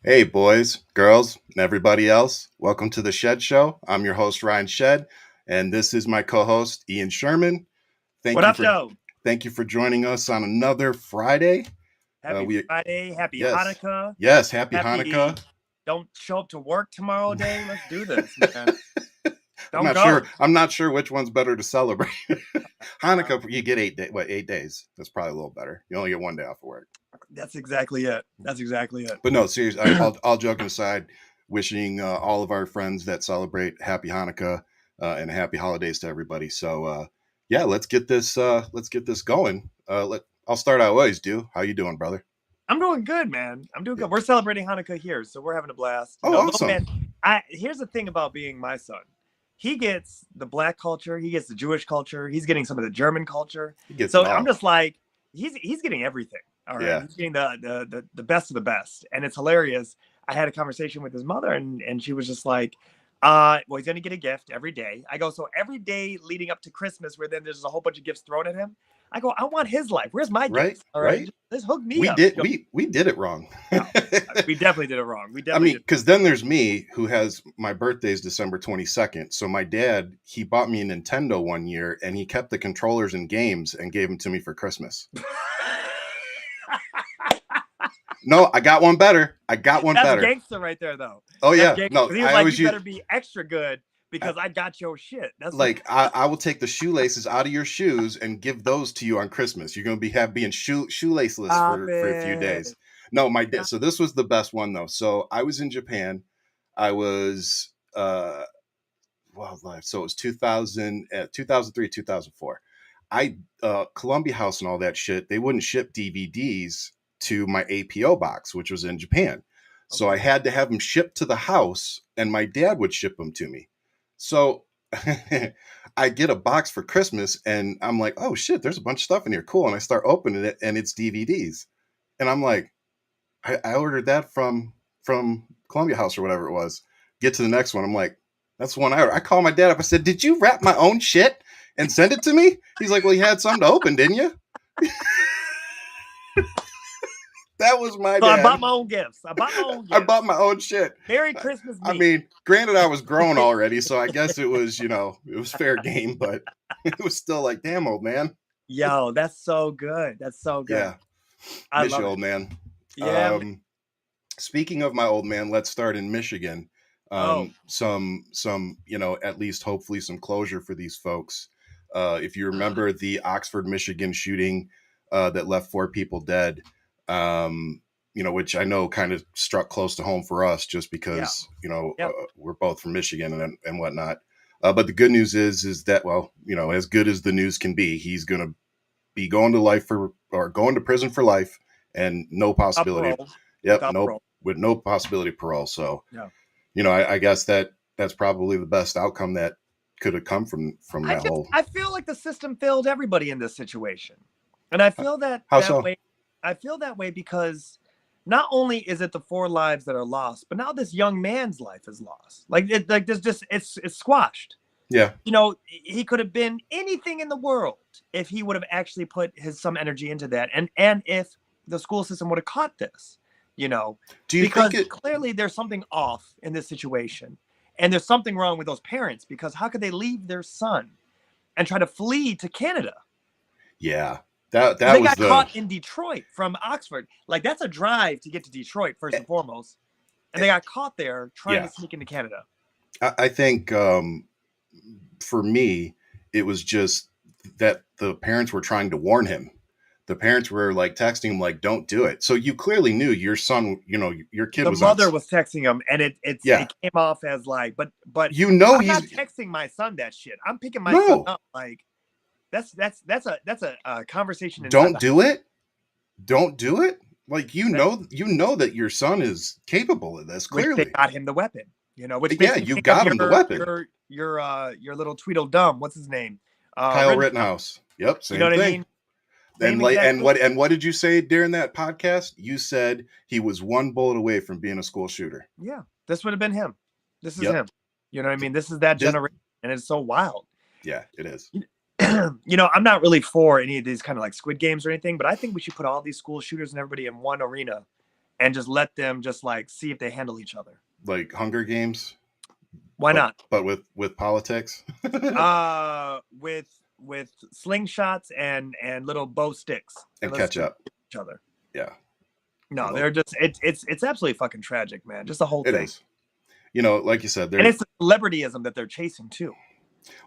Hey, boys, girls, and everybody else. Welcome to the Shead Show. I'm your host, Ryan Shed, and this is my co-host, Ian Sherman. What Thank you up, for though? thank you for joining us on another Friday. Happy We Friday, happy yes, Hanukkah, yes, happy happy Hanukkah. don't show up to work tomorrow day. Let's do this, man. I'm Don't not sure. go. I'm not sure which one's better to celebrate. Uh, Hanukkah, you get 8 days. What, 8 days? That's probably a little better. You only get one day off of work. that's exactly it. That's exactly it. But no, seriously, all joking aside, wishing all of our friends that celebrate happy Hanukkah and happy holidays to everybody. So yeah, let's get this going. I'll start out. I always do. How you doing, brother? I'm doing good, man. I'm doing Yeah. good. We're celebrating Hanukkah here, so we're having a blast. Oh, Little awesome. man. Here's the thing about being my son. He gets the black culture, he gets the Jewish culture, he's getting some of the German culture. He gets So it all. I'm just like, he's getting everything. All right. Yeah. He's getting the best of the best. And it's hilarious. I had a conversation with his mother and she was just like, well, he's gonna get a gift every day. I go, so every day leading up to Christmas, where then there's a whole bunch of gifts thrown at him. I go, I want his life. Where's my Right. gifts? All right. Right. Just hook me We up. did. We did it wrong. No, we definitely did it wrong. We I definitely mean, did. because then there's me who has my birthday is December 22nd. So my dad, he bought me a Nintendo one year and he kept the controllers and games and gave them to me for Christmas. No, I got one better. That's better. gangster right there, though. Oh That's yeah. gangster. No, He was I like, always you use better be extra good because I got your shit. That's like I will take the shoelaces out of your shoes and give those to you on Christmas. You're gonna be being shoelaceless Stop for a few it. days. No, my dad. So this was the best one though. So I was in Japan. I was wildlife. So it was 2000, 2003, 2004. I Columbia House and all that shit. They wouldn't ship DVDs to my APO box, which was in Japan. So I Okay. had to have them shipped to the house, and my dad would ship them to me. So I get a box for Christmas, and I'm like, "Oh shit, there's a bunch of stuff in here, cool." And I start opening it, and it's DVDs, and I'm like, I ordered that from Columbia House or whatever it was. Get to the next one. I'm like, that's the one I ordered. I called my dad up. I said, did you wrap my own shit and send it to me? He's like, well, you had something to open, didn't you? That was my So I dad. bought my own gifts. I bought my own shit. Merry Christmas, I me. mean, granted, I was grown already, so I guess it was, it was fair game, but it was still like, damn, old man. Yo, that's so good. That's so good. Yeah. I Miss love you, it. old man. Yeah. Speaking of my old man, let's start in Michigan. Oh, Some at least hopefully some closure for these folks. If you remember the Oxford, Michigan shooting that left 4 people dead, which I know kind of struck close to home for us just because Yep. we're both from Michigan and whatnot. But the good news is that, well, as good as the news can be, he's going to be going to prison for life and no possibility. Parole. Yep, Without no, parole. with no possibility of parole. So, Yeah. I guess that's probably the best outcome that could have come from that whole. I feel like the system failed everybody in this situation. And I feel How so? way. I feel that way because not only is it the 4 lives that are lost, but now this young man's life is lost. It's squashed. Yeah. He could have been anything in the world if he would have actually put some energy into that, and if the school system would have caught this. Do you because think clearly there's something off in this situation, and there's something wrong with those parents, because how could they leave their son and try to flee to Canada? Yeah, that They was got caught in Detroit from Oxford. Like, that's a drive to get to Detroit first and foremost, and they got caught there trying to sneak into Canada. I think for me, it was just that the parents were trying to warn him. The parents were like texting him, like, "Don't do it." So you clearly knew your son, your kid was. The mother was texting him, and it came off as like, but I'm not texting my son that shit. I'm picking my son up. Like, that's a conversation. Don't do it. Don't do it. Like, you know that your son is capable of this. Clearly, they got him the weapon. Which you got him the weapon. Your little Tweedledum. What's his name? Kyle Rittenhouse. Yep, same thing. What I mean? And what did you say during that podcast? You said he was 1 bullet away from being a school shooter. Yeah, this would have been him. This is him. You know what I mean? This is that generation, and it's so wild. Yeah, it is. I'm not really for any of these kind of like Squid Games or anything, but I think we should put all these school shooters and everybody in one arena and just let them just like see if they handle each other. Like Hunger Games, Why not? but with politics. With slingshots and little bow sticks, And let's catch just up. each other. Yeah. No, Well, they're just it's absolutely fucking tragic, man. Just the whole it thing. is. Like you said, And it's the celebrityism that they're chasing too.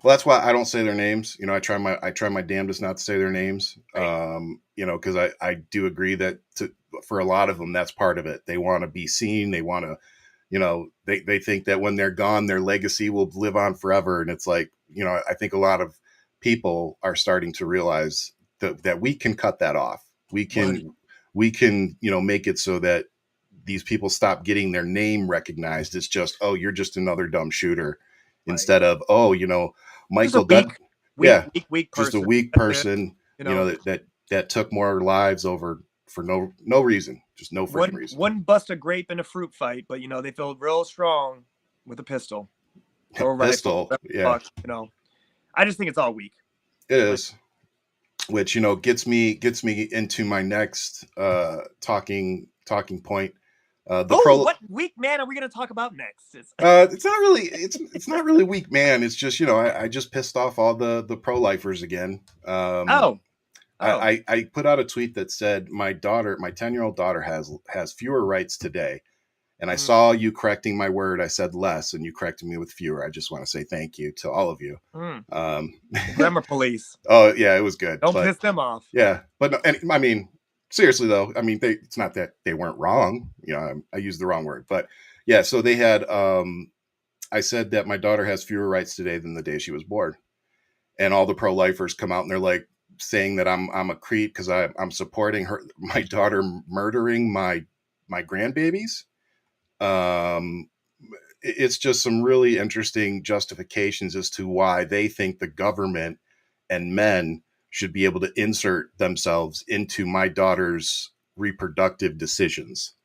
well, that's why I don't say their names. I try my damnedest not to say their names. Right. Because I do agree that for a lot of them, that's part of it. They want to be seen. They want to, they think that when they're gone, their legacy will live on forever. And it's like, I think a lot of people are starting to realize that we can cut that off. We can, make it so that these people stop getting their name recognized. It's just, oh, you're just another dumb shooter, Right. instead of, oh, Just a Michael Dunn. weak, Yeah, weak just a person. weak That's it. person, You know, that took more lives over for no reason, just no freaking reason. wouldn't bust a grape in a fruit fight, but they feel real strong with a pistol or a rifle. Pistol, Whatever the yeah, fuck. I just think it's all weak. it is. Which gets me into my next talking point. What weak man are we going to talk about next? It's not really it's not really weak man. It's just I just pissed off all the pro-lifers again. Oh, I put out a tweet that said my 10-year-old daughter has fewer rights today. And I saw you correcting my word. I said less, and you corrected me with fewer. I just want to say thank you to all of you. Grammar police. Oh yeah, it was good. Don't piss them off. Yeah, but no, and I mean, seriously though, I mean, it's not that they weren't wrong. I used the wrong word, but yeah. So they had. I said that my daughter has fewer rights today than the day she was born, and all the pro-lifers come out and they're like saying that I'm a creep because I'm supporting my daughter murdering my grandbabies. It's just some really interesting justifications as to why they think the government and men should be able to insert themselves into my daughter's reproductive decisions.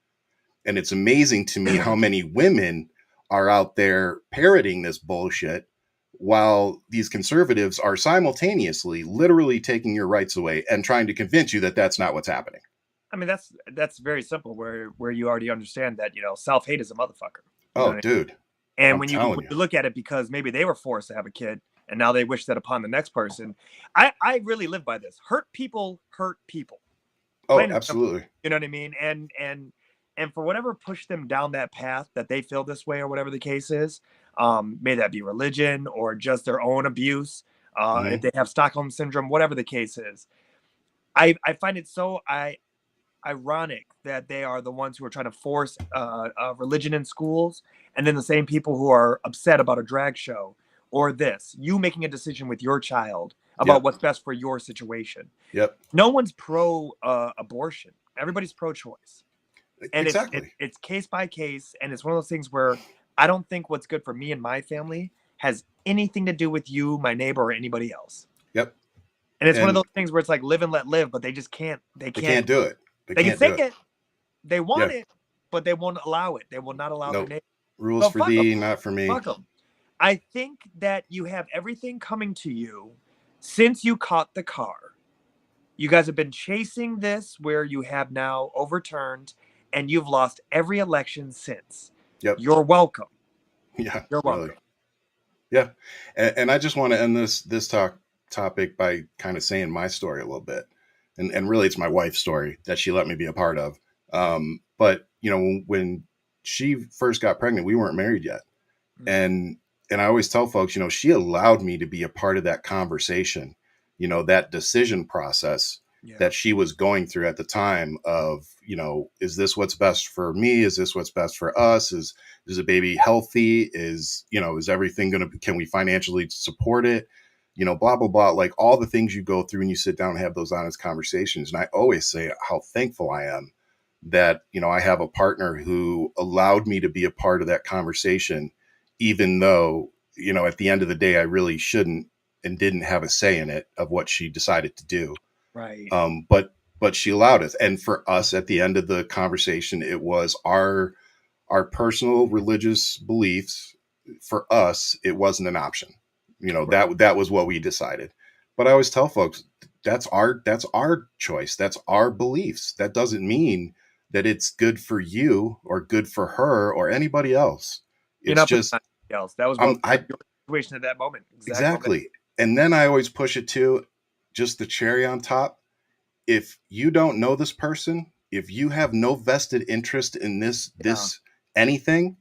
And it's amazing to me how many women are out there parroting this bullshit while these conservatives are simultaneously literally taking your rights away and trying to convince you that that's not what's happening. I mean, that's very simple. Where you already understand that self-hate is a motherfucker. Oh, dude! And when you look at it, because maybe they were forced to have a kid, and now they wish that upon the next person. I really live by this: hurt people hurt people. Oh, absolutely. You know what I mean? And for whatever pushed them down that path that they feel this way or whatever the case is, may that be religion or just their own abuse, if they have Stockholm syndrome, whatever the case is. I find it so ironic that they are the ones who are trying to force religion in schools, and then the same people who are upset about a drag show or you making a decision with your child about what's best for your situation. Yep. No one's pro abortion. Everybody's pro-choice. And exactly. It's case by case, and it's one of those things where I don't think what's good for me and my family has anything to do with you, my neighbor, or anybody else. Yep. And it's one of those things where it's like live and let live, but they just can't. They can't do it. They can say it. They want it, but they won't allow it. They will not allow their neighbor. Rules for thee, not for me. Fuck them. I think that you have everything coming to you since you caught the car. You guys have been chasing this where you have now overturned, and you've lost every election since. Yep. You're welcome. Yeah. You're welcome. Really. Yeah. And I just want to end this topic by kind of saying my story a little bit. And really it's my wife's story that she let me be a part of. But when she first got pregnant, we weren't married yet. And I always tell folks, she allowed me to be a part of that conversation, that decision process that she was going through at the time of, is this what's best for me? Is this what's best for us? Is the baby healthy? Is everything can we financially support it? Blah, blah, blah, like all the things you go through when you sit down and have those honest conversations. And I always say how thankful I am that, I have a partner who allowed me to be a part of that conversation, even though, at the end of the day, I really shouldn't and didn't have a say in it of what she decided to do. Right. But she allowed it. And for us at the end of the conversation, it was our personal religious beliefs. For us, it wasn't an option. Right. that was what we decided. But I always tell folks that's our choice. That's our beliefs. That doesn't mean that it's good for you or good for her or anybody else. You're It's not putting just anything else. That was what I your situation at that moment. Exact moment. exactly. And then I always push it to just the cherry on top. If you don't know this person, if you have no vested interest in this anything,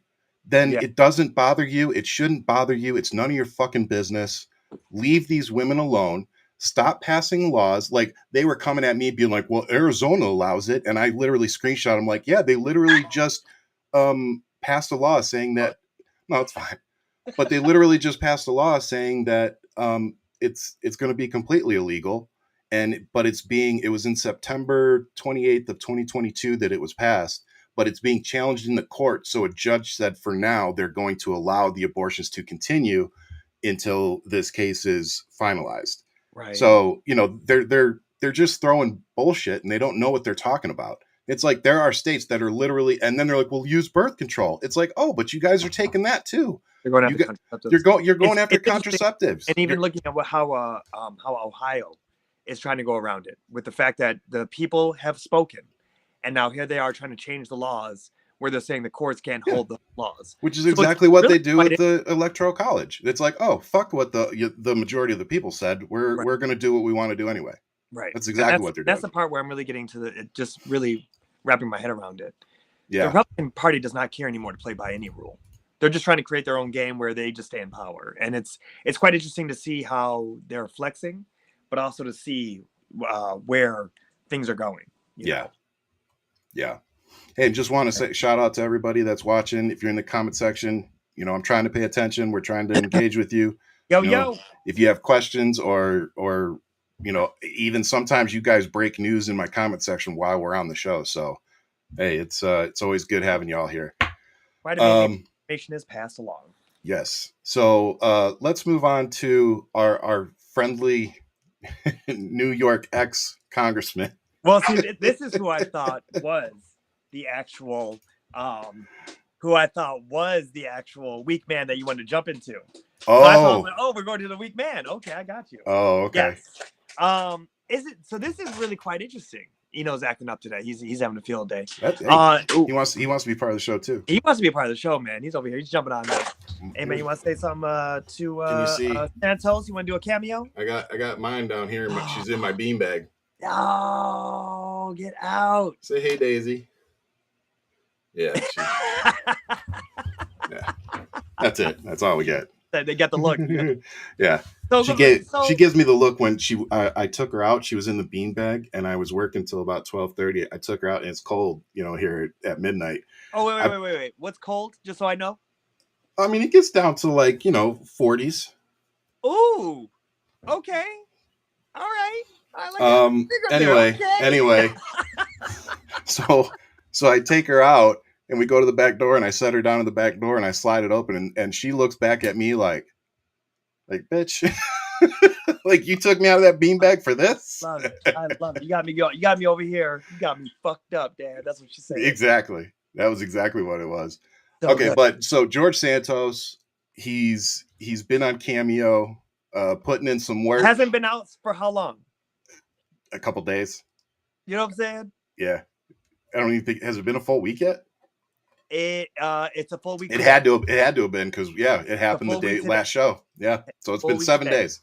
then Yeah. it doesn't bother you. It shouldn't bother you. It's none of your fucking business. Leave these women alone. Stop passing laws. Like they were coming at me being like, well, Arizona allows it. And I literally screenshot them like, yeah, they literally just passed a law saying that, no, it's fine. But they literally just passed a law saying that it's going to be completely illegal. But it was in September 28th of 2022 that it was passed, but it's being challenged in the court. So a judge said for now they're going to allow the abortions to continue until this case is finalized. Right. So, they're just throwing bullshit and they don't know what they're talking about. It's like there are states that are literally, and then they're like, "We'll use birth control." It's like, "Oh, but you guys are taking that too. They're going You after got, contraceptives. you're going after It's interesting. contraceptives." And even looking at how Ohio is trying to go around it with the fact that the people have spoken, and now here they are trying to change the laws where they're saying the courts can't hold the laws, which is So exactly what really they do with the electoral college. It's like, oh, fuck what the majority of the people said. We're going to do what we want to do anyway. Right. That's exactly what they're doing. That's the part where I'm really getting to just really wrapping my head around it. Yeah. The Republican Party does not care anymore to play by any rule. They're just trying to create their own game where they just stay in power. And it's quite interesting to see how they're flexing, but also to see where things are going. You know? Yeah. Hey, just want to say shout out to everybody that's watching. If you're in the comment section, I'm trying to pay attention. We're trying to engage with you. Yo. If you have questions or even sometimes you guys break news in my comment section while we're on the show. So, hey, it's always good having y'all here. Quite amazing information is passed along. Yes. So let's move on to our friendly New York ex-congressman. Well, see, this is who I thought was the actual weak man that you wanted to jump into. Oh, so I thought, we're going to the weak man. Okay, I got you. Oh, okay. Yes. So this is really quite interesting. Eno's acting up today. He's having a field day. He wants to be part of the show too. He wants to be a part of the show, man. He's over here. He's jumping on there. Hey man, you want to say something to Santos? You want to do a cameo? I got mine down here. She's in my beanbag. Oh, get out! Say hey, Daisy. Yeah. Yeah. That's it. That's all we get. They got the look. Yeah. She gives me the look when I took her out. She was in the beanbag, and I was working till about 12:30. I took her out, and it's cold, here at midnight. Oh wait! What's cold? Just so I know. I mean, it gets down to 40s. Ooh. Okay. All right. Anyway. So I take her out. And we go to the back door, and I set her down in the back door, and I slide it open, and she looks back at me like bitch, like you took me out of that beanbag for this. I love it. You got me over here. You got me fucked up, Dad. That's what she said. Exactly. That was exactly what it was. Okay, but so George Santos, he's been on Cameo, putting in some work. Hasn't been out for how long? A couple days. You know what I'm saying? Yeah. I don't even think has it been a full week yet. It's a full week. It had to have been because it happened the day last show. Yeah, so it's been 7 days.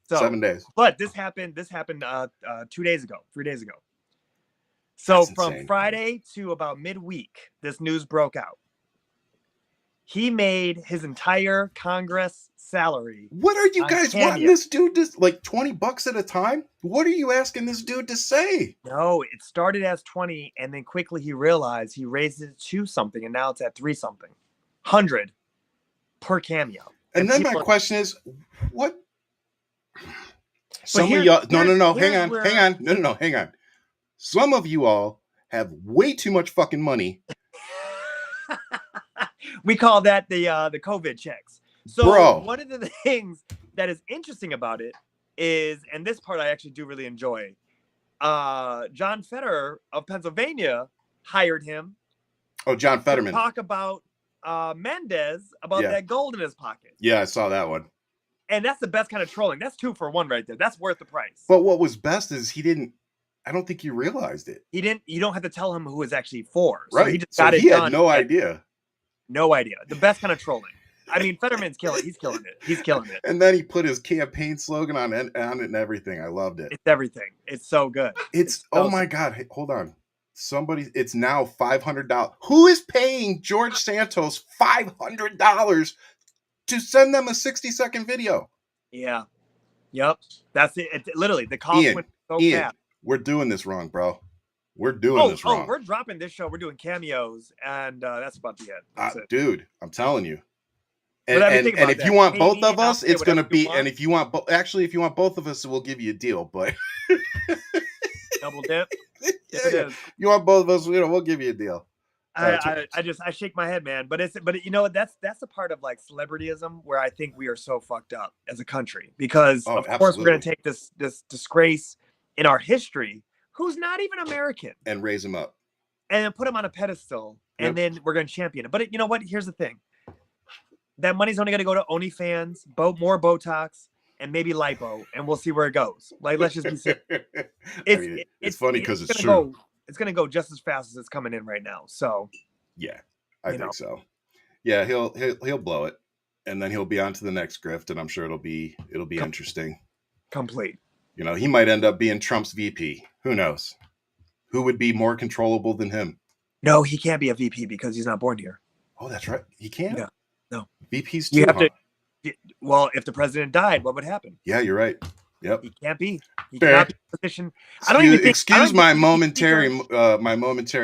7 days. But this happened 2 days ago, 3 days ago. So from Friday to about midweek, this news broke out. He made his entire Congress salary. What are you guys wanting this dude to $20 at a time? What are you asking this dude to say? No, it started as 20, and then quickly he realized he raised it to something, and now it's at 3 something, 100 per cameo. And then my question is, what? Some of y'all, hang on. Some of you all have way too much fucking money. We call that the COVID checks. So one of the things that is interesting about it is, and this part I actually do really enjoy, John Fetterman of Pennsylvania hired him. Oh, John Fetterman. To talk about Mendez about that gold in his pocket. Yeah, I saw that one. And that's the best kind of trolling. That's 2 for 1 right there. That's worth the price. But what was best is he didn't I don't think he realized it. He didn't. You don't have to tell him who it's actually for. So he Right. just So got he it had done. no idea. No idea. The best kind of trolling. I mean, Fetterman's killing. He's killing it. He's killing it. And then he put his campaign slogan on it and everything. I loved it. It's everything. It's so good. It's so, oh my God. Hey, hold on. Somebody, it's now $500. Who is paying George Santos $500 to send them a 60-second video? Yeah. Yep. That's it. Literally, the cost Ian, went so Ian, fast. we're doing this wrong, bro. We're doing this wrong. We're dropping this show. We're doing cameos, and that's about the end. That's it. Dude, I'm telling you. But I mean, think about And if that. you want Pay both me of and I'll us, say it's going to whatever you be, and want. if you want, if you want both of us, we'll give you a deal, but Double dip. yeah. You want both of us, we'll give you a deal. I shake my head, man. But you know, that's a part of like celebrityism where I think we are so fucked up as a country because of course we're going to take this disgrace in our history who's not even American and raise him up and put him on a pedestal, and then we're going to champion it. But you know what? Here's the thing: that money's only going to go to OnlyFans, more Botox, and maybe lipo, and we'll see where it goes. Like, let's just be serious. It's funny because it's true. It's going to go just as fast as it's coming in right now. So, yeah, I think so. Yeah, he'll blow it, and then he'll be on to the next grift, and I'm sure it'll be interesting. Complete. You know, he might end up being Trump's VP. Who knows? Who would be more controllable than him? No, he can't be a VP because he's not born here. Oh, that's right. He can't? Yeah. No. VP's too, well, if the president died, what would happen? Yeah, you're right. Yep. He can't be. He cannot be in a position. Excuse my momentary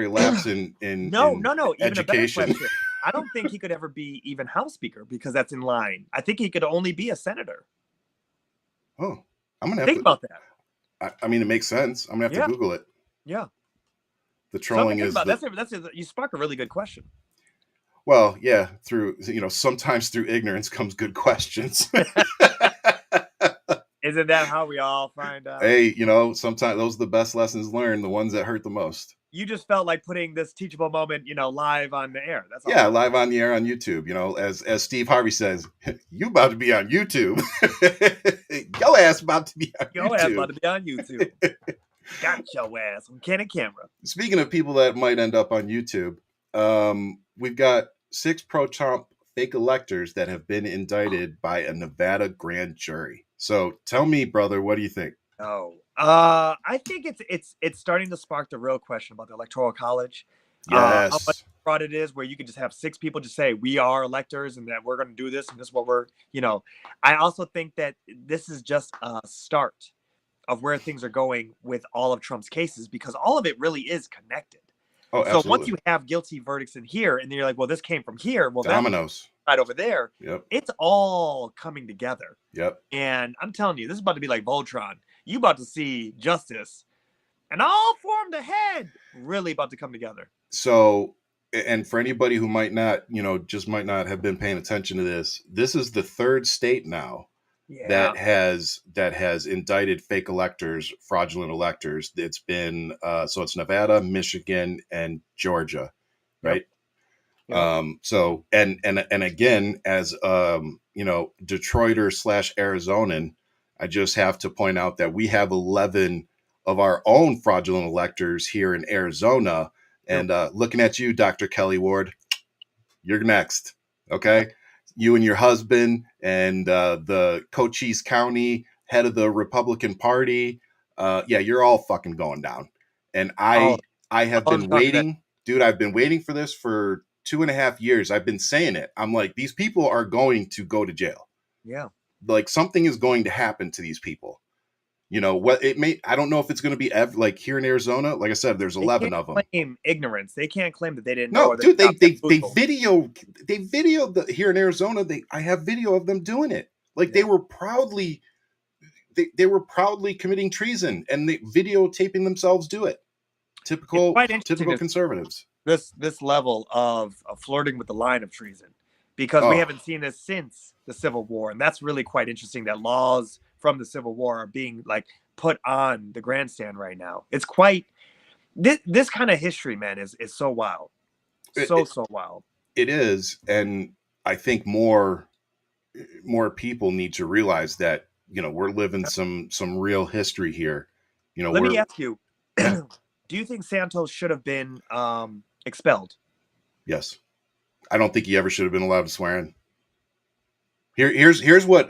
lapse in no. Even education. A better question. I don't think he could ever be even House Speaker because that's in line. I think he could only be a senator. Oh, I'm gonna think about that. I mean, it makes sense. I'm gonna have to Google it. Yeah. The trolling is you spark a really good question. Well, yeah, sometimes through ignorance comes good questions. Isn't that how we all find out? Hey, sometimes those are the best lessons learned, the ones that hurt the most. You just felt like putting this teachable moment, live on the air. That's all. Yeah, live on the air on YouTube. As Steve Harvey says, you about to be on YouTube. Your ass about to be on YouTube. Your ass about to be on YouTube. Got your ass on camera. Speaking of people that might end up on YouTube, we've got 6 pro-Trump fake electors that have been indicted by a Nevada grand jury. So tell me, brother, what do you think? I think it's starting to spark the real question about the Electoral College. Yes. How much fraud it is, where you could just have 6 people just say we are electors and that we're going to do this and this is what we're. I also think that this is just a start of where things are going with all of Trump's cases because all of it really is connected. Oh, absolutely. So once you have guilty verdicts in here, and then you're like, well, this came from here. Well, dominoes right over there. Yep. It's all coming together. Yep. And I'm telling you, this is about to be like Voltron. You about to see justice, and all formed ahead really about to come together. So, and for anybody who might not, just might not have been paying attention to this, this is the 3rd state now. Yeah. that has indicted fake electors, fraudulent electors. It's been so it's Nevada, Michigan, and Georgia, right? Yep. So and again, as Detroiter / Arizonan, I just have to point out that we have 11 of our own fraudulent electors here in Arizona. And looking at you, Dr. Kelly Ward, you're next. Okay. You and your husband and the Cochise County head of the Republican Party. You're all fucking going down. And I have been waiting, dude. I've been waiting for this for 2.5 years. I've been saying it. I'm like, these people are going to go to jail. Yeah. Like something is going to happen to these people. What it may, I don't know if it's going to be like here in Arizona. Like I said, there's 11 of them. They can't claim ignorance. They can't claim that they didn't know. No, dude, they videoed here in Arizona. I have video of them doing it. Like they were proudly committing treason and they videotaping themselves do it. Typical conservatives. This level of flirting with the line of treason, because we haven't seen this since the Civil War, and that's really quite interesting. That laws from the Civil War are being like put on the grandstand right now. It's quite this kind of history, man, is so wild, so wild. It is, and I think more people need to realize that we're living some real history here. Let me ask you, Yeah. Do you think Santos should have been expelled? Yes. I don't think he ever should have been allowed to swear in. Here's what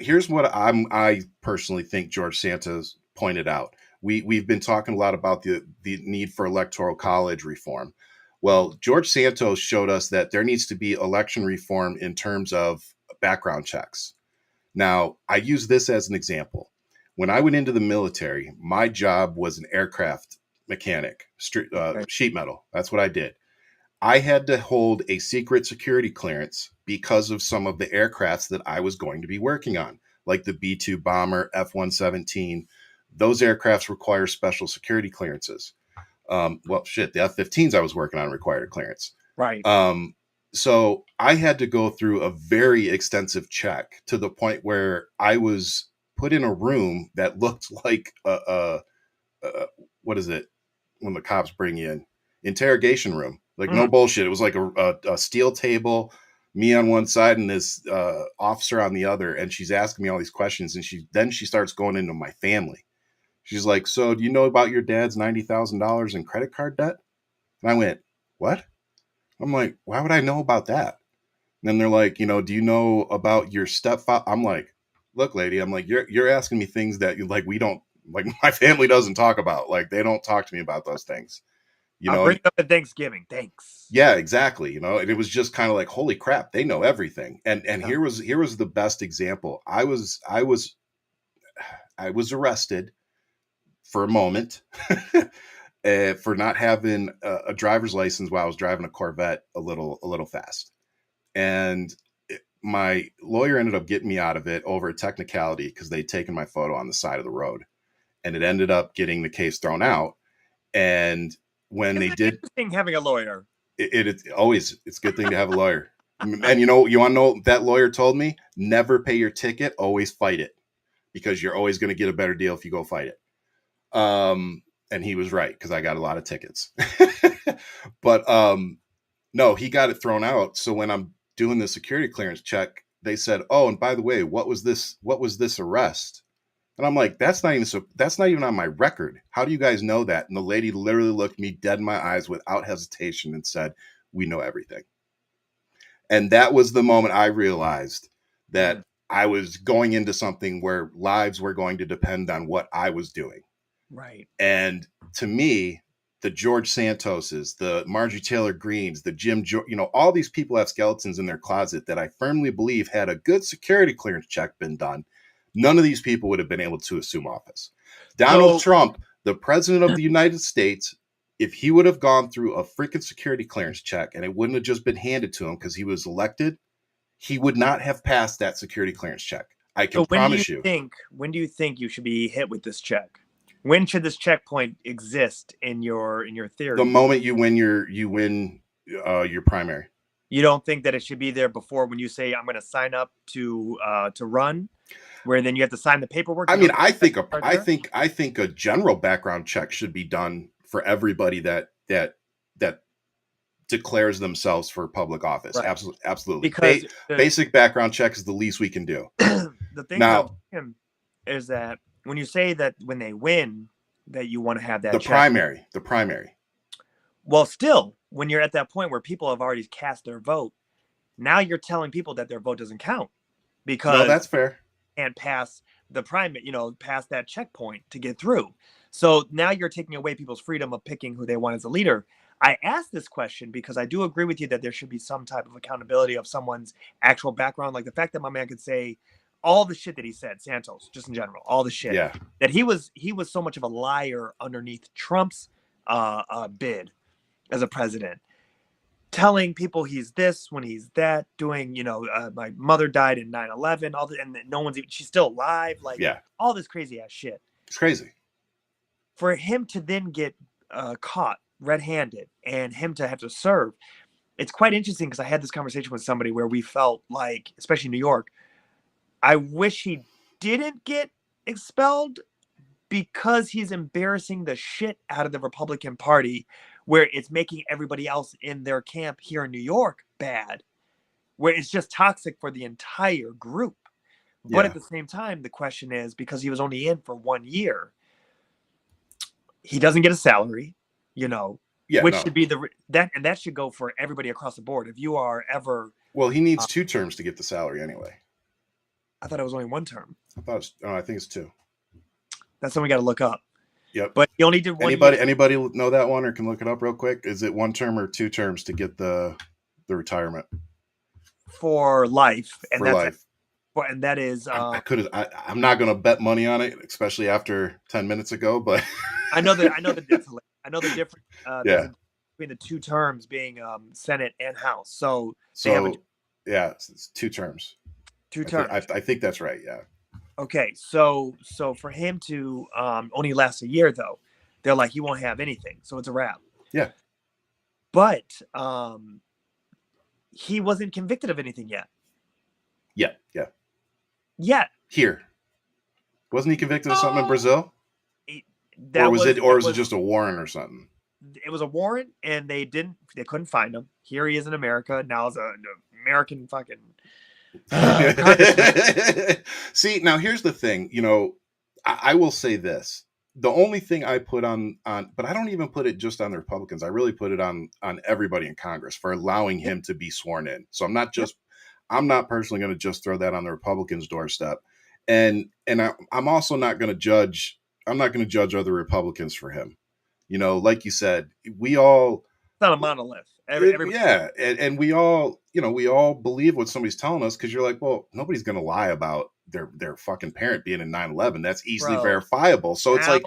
I personally think George Santos pointed out. We've been talking a lot about the need for electoral college reform. Well, George Santos showed us that there needs to be election reform in terms of background checks. Now, I use this as an example. When I went into the military, my job was an aircraft mechanic, Okay. sheet metal. That's what I did. I had to hold a secret security clearance because of some of the aircrafts that I was going to be working on, like the B 2 bomber, F 117. Those aircrafts require special security clearances. Well, shit, the F 15s I was working on required a clearance. Right. Um, so I had to go through a very extensive check to the point where I was put in a room that looked like a what is it when the cops bring you in? Interrogation room. Like no Mm. bullshit. It was like a steel table, me on one side and this officer on the other, and she's asking me all these questions, and she starts going into my family. She's like, "So, do you know about your dad's $90,000 in credit card debt?" And I went, "What?" I'm like, "Why would I know about that?" And then they're like, "Do you know about your stepfather?" I'm like, "Look, lady, I'm like, you're asking me things that like we don't like my family doesn't talk about. Like they don't talk to me about those things." I'll bring And it up at Thanksgiving. Thanks. yeah, exactly. And it was just kind of like, holy crap, they know everything. And Yeah. here was the best example. I was arrested for a moment for not having a driver's license while I was driving a Corvette a little fast. And my lawyer ended up getting me out of it over a technicality because they'd taken my photo on the side of the road, and it ended up getting the case thrown out. And when Isn't they it did, interesting having a lawyer? it's a good thing to have a lawyer. And you want to know what that lawyer told me? Never pay your ticket, always fight it, because you're always going to get a better deal if you go fight it. And he was right, because I got a lot of tickets. But no, he got it thrown out. So when I'm doing the security clearance check, they said, "Oh, and by the way, what was this arrest?" And I'm like, that's not even on my record. How do you guys know that? And the lady literally looked me dead in my eyes without hesitation and said, "We know everything." And that was the moment I realized Mm. that I was going into something where lives were going to depend on what I was doing. Right. And to me, the George Santoses, the Marjorie Taylor Greens, the all these people have skeletons in their closet that I firmly believe, had a good security clearance check been done, none of these people would have been able to assume office. Donald So, Trump, the president of the United States, if he would have gone through a freaking security clearance check and it wouldn't have just been handed to him because he was elected, he would not have passed that security clearance check. I can so promise you. when do you think you should be hit with this check? When should this checkpoint exist in your The theory? moment you win your primary. You don't think that it should be there before when you say I'm going to sign up to run, where then you have to sign the paperwork? I You mean, don't I think think a are I there? think I think a general background check should be done for everybody that declares themselves for public office. Right. Absolutely, absolutely. Because Basic background check is the least we can do. the thing about Now, him is that when you say that when they win, that you want to have the that check. primary. Well, still, when you're at that point where people have already cast their vote, now you're telling people that their vote doesn't count No, because that's fair. and pass the primate, pass that checkpoint to get through. So now you're taking away people's freedom of picking who they want as a leader. I asked this question because I do agree with you that there should be some type of accountability of someone's actual background. Like the fact that my man could say all the shit that he said, Santos, just in general, all the shit Yeah, that he was so much of a liar underneath Trump's bid as a president, telling people he's this when he's that, doing, my mother died in 9/11, all the, and no one's even, she's still alive, like yeah. all this crazy ass shit. It's crazy. For him to then get caught red handed and him to have to serve, it's quite interesting because I had this conversation with somebody where we felt like, especially in New York, I wish he didn't get expelled because he's embarrassing the shit out of the Republican Party, where it's making everybody else in their camp here in New York bad, where it's just toxic for the entire group. But at Yeah. the same time, the question is, because he was only in for 1 year, he doesn't get a salary, you know, Yeah, which no. should be that should go for everybody across the board. If you are ever, Well, he needs 2 terms to get the salary anyway. I thought it was only one term. I thought it's, oh, I think it's 2. That's something we got to look up. Yep. But he only did 1 year Anybody know that one or can look it up real quick? Is it 1 term or 2 terms to get the retirement for life, and for that's life? and that is. I could have. I'm not going to bet money on it, especially after 10 minutes ago. But I know that. I know the difference. I know the difference. There's yeah. a between the 2 terms being Senate and House. So they have So yeah, it's 2 terms. 2 terms. I think that's right. Yeah. Okay, so for him to only last a year, though, they're like, he won't have anything, so it's a wrap. Yeah. But he wasn't convicted of anything yet. Yeah. Yeah. Yet. Here, wasn't he convicted of something in Brazil? Or was it just a warrant or something? It was a warrant, and they couldn't find him. Here he is in America now as an American fucking. See, now here's the thing. You know, I will say this. The only thing I put on, but I don't even put it just on the Republicans. I really put it on everybody in Congress for allowing him to be sworn in. So I'm not personally going to just throw that on the Republicans' doorstep. And I'm also not going to judge. I'm not going to judge other Republicans for him. You know, like you said, we all. It's not a monolith. Yeah, and we all, we all believe what somebody's telling us because you're like, well, nobody's going to lie about their fucking parent being in 9/11. That's easily verifiable. So it's like,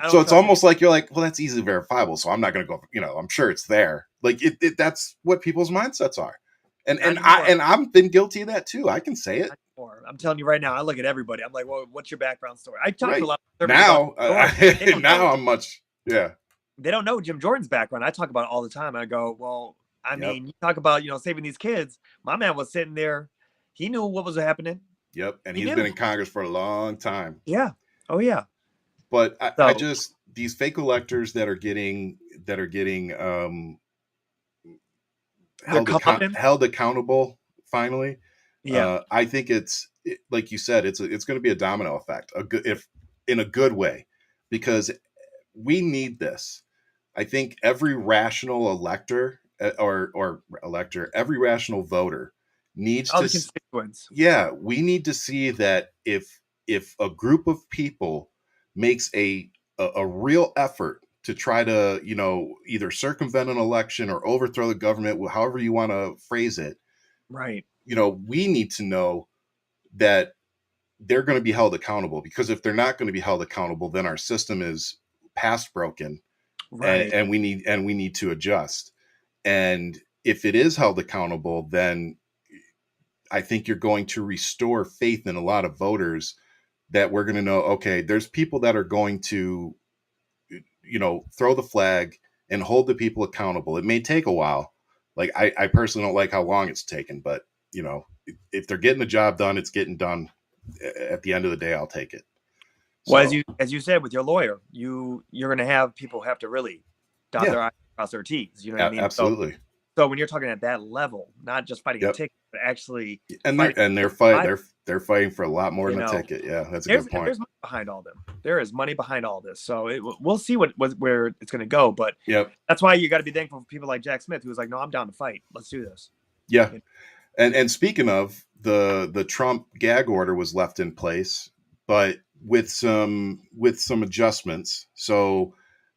so it's almost like you're like, well, that's easily verifiable. So I'm not going to go. I'm sure it's there. Like that's what people's mindsets are, and I've been guilty of that too. I can say it. I'm telling you right now. I look at everybody. I'm like, well, what's your background story? I talk to a lot of now. Now I'm much. Yeah. They don't know Jim Jordan's background. I talk about it all the time. I go, well, I mean, you talk about, saving these kids. My man was sitting there. He knew what was happening. Yep. And he's been in Congress for a long time. Yeah. Oh, yeah. But I just, these fake electors that are getting held accountable finally. Yeah. I think like you said, it's going to be a domino effect, if in a good way, because we need this. I think every rational elector every rational voter needs to. The constituents. Yeah, we need to see that if a group of people makes a real effort to try to, either circumvent an election or overthrow the government, however you want to phrase it, right? We need to know that they're going to be held accountable, because if they're not going to be held accountable, then our system is past broken. Right. And we need to adjust. And if it is held accountable, then I think you're going to restore faith in a lot of voters, that we're going to know, okay, there's people that are going to, throw the flag and hold the people accountable. It may take a while. Like I personally don't like how long it's taken, but if they're getting the job done, it's getting done. At the end of the day, I'll take it. Well, as you said with your lawyer, you're going to have people have to really dot their I's, cross their T's. You know what I mean? Absolutely. So when you're talking at that level, not just fighting a ticket, but actually, they're fighting for a lot more than a ticket. Yeah, that's a good point. There's money behind all them. There is money behind all this. So we'll see where it's going to go. But that's why you got to be thankful for people like Jack Smith, who was like, no, I'm down to fight. Let's do this. Yeah. And speaking of, the Trump gag order was left in place, but with some adjustments. So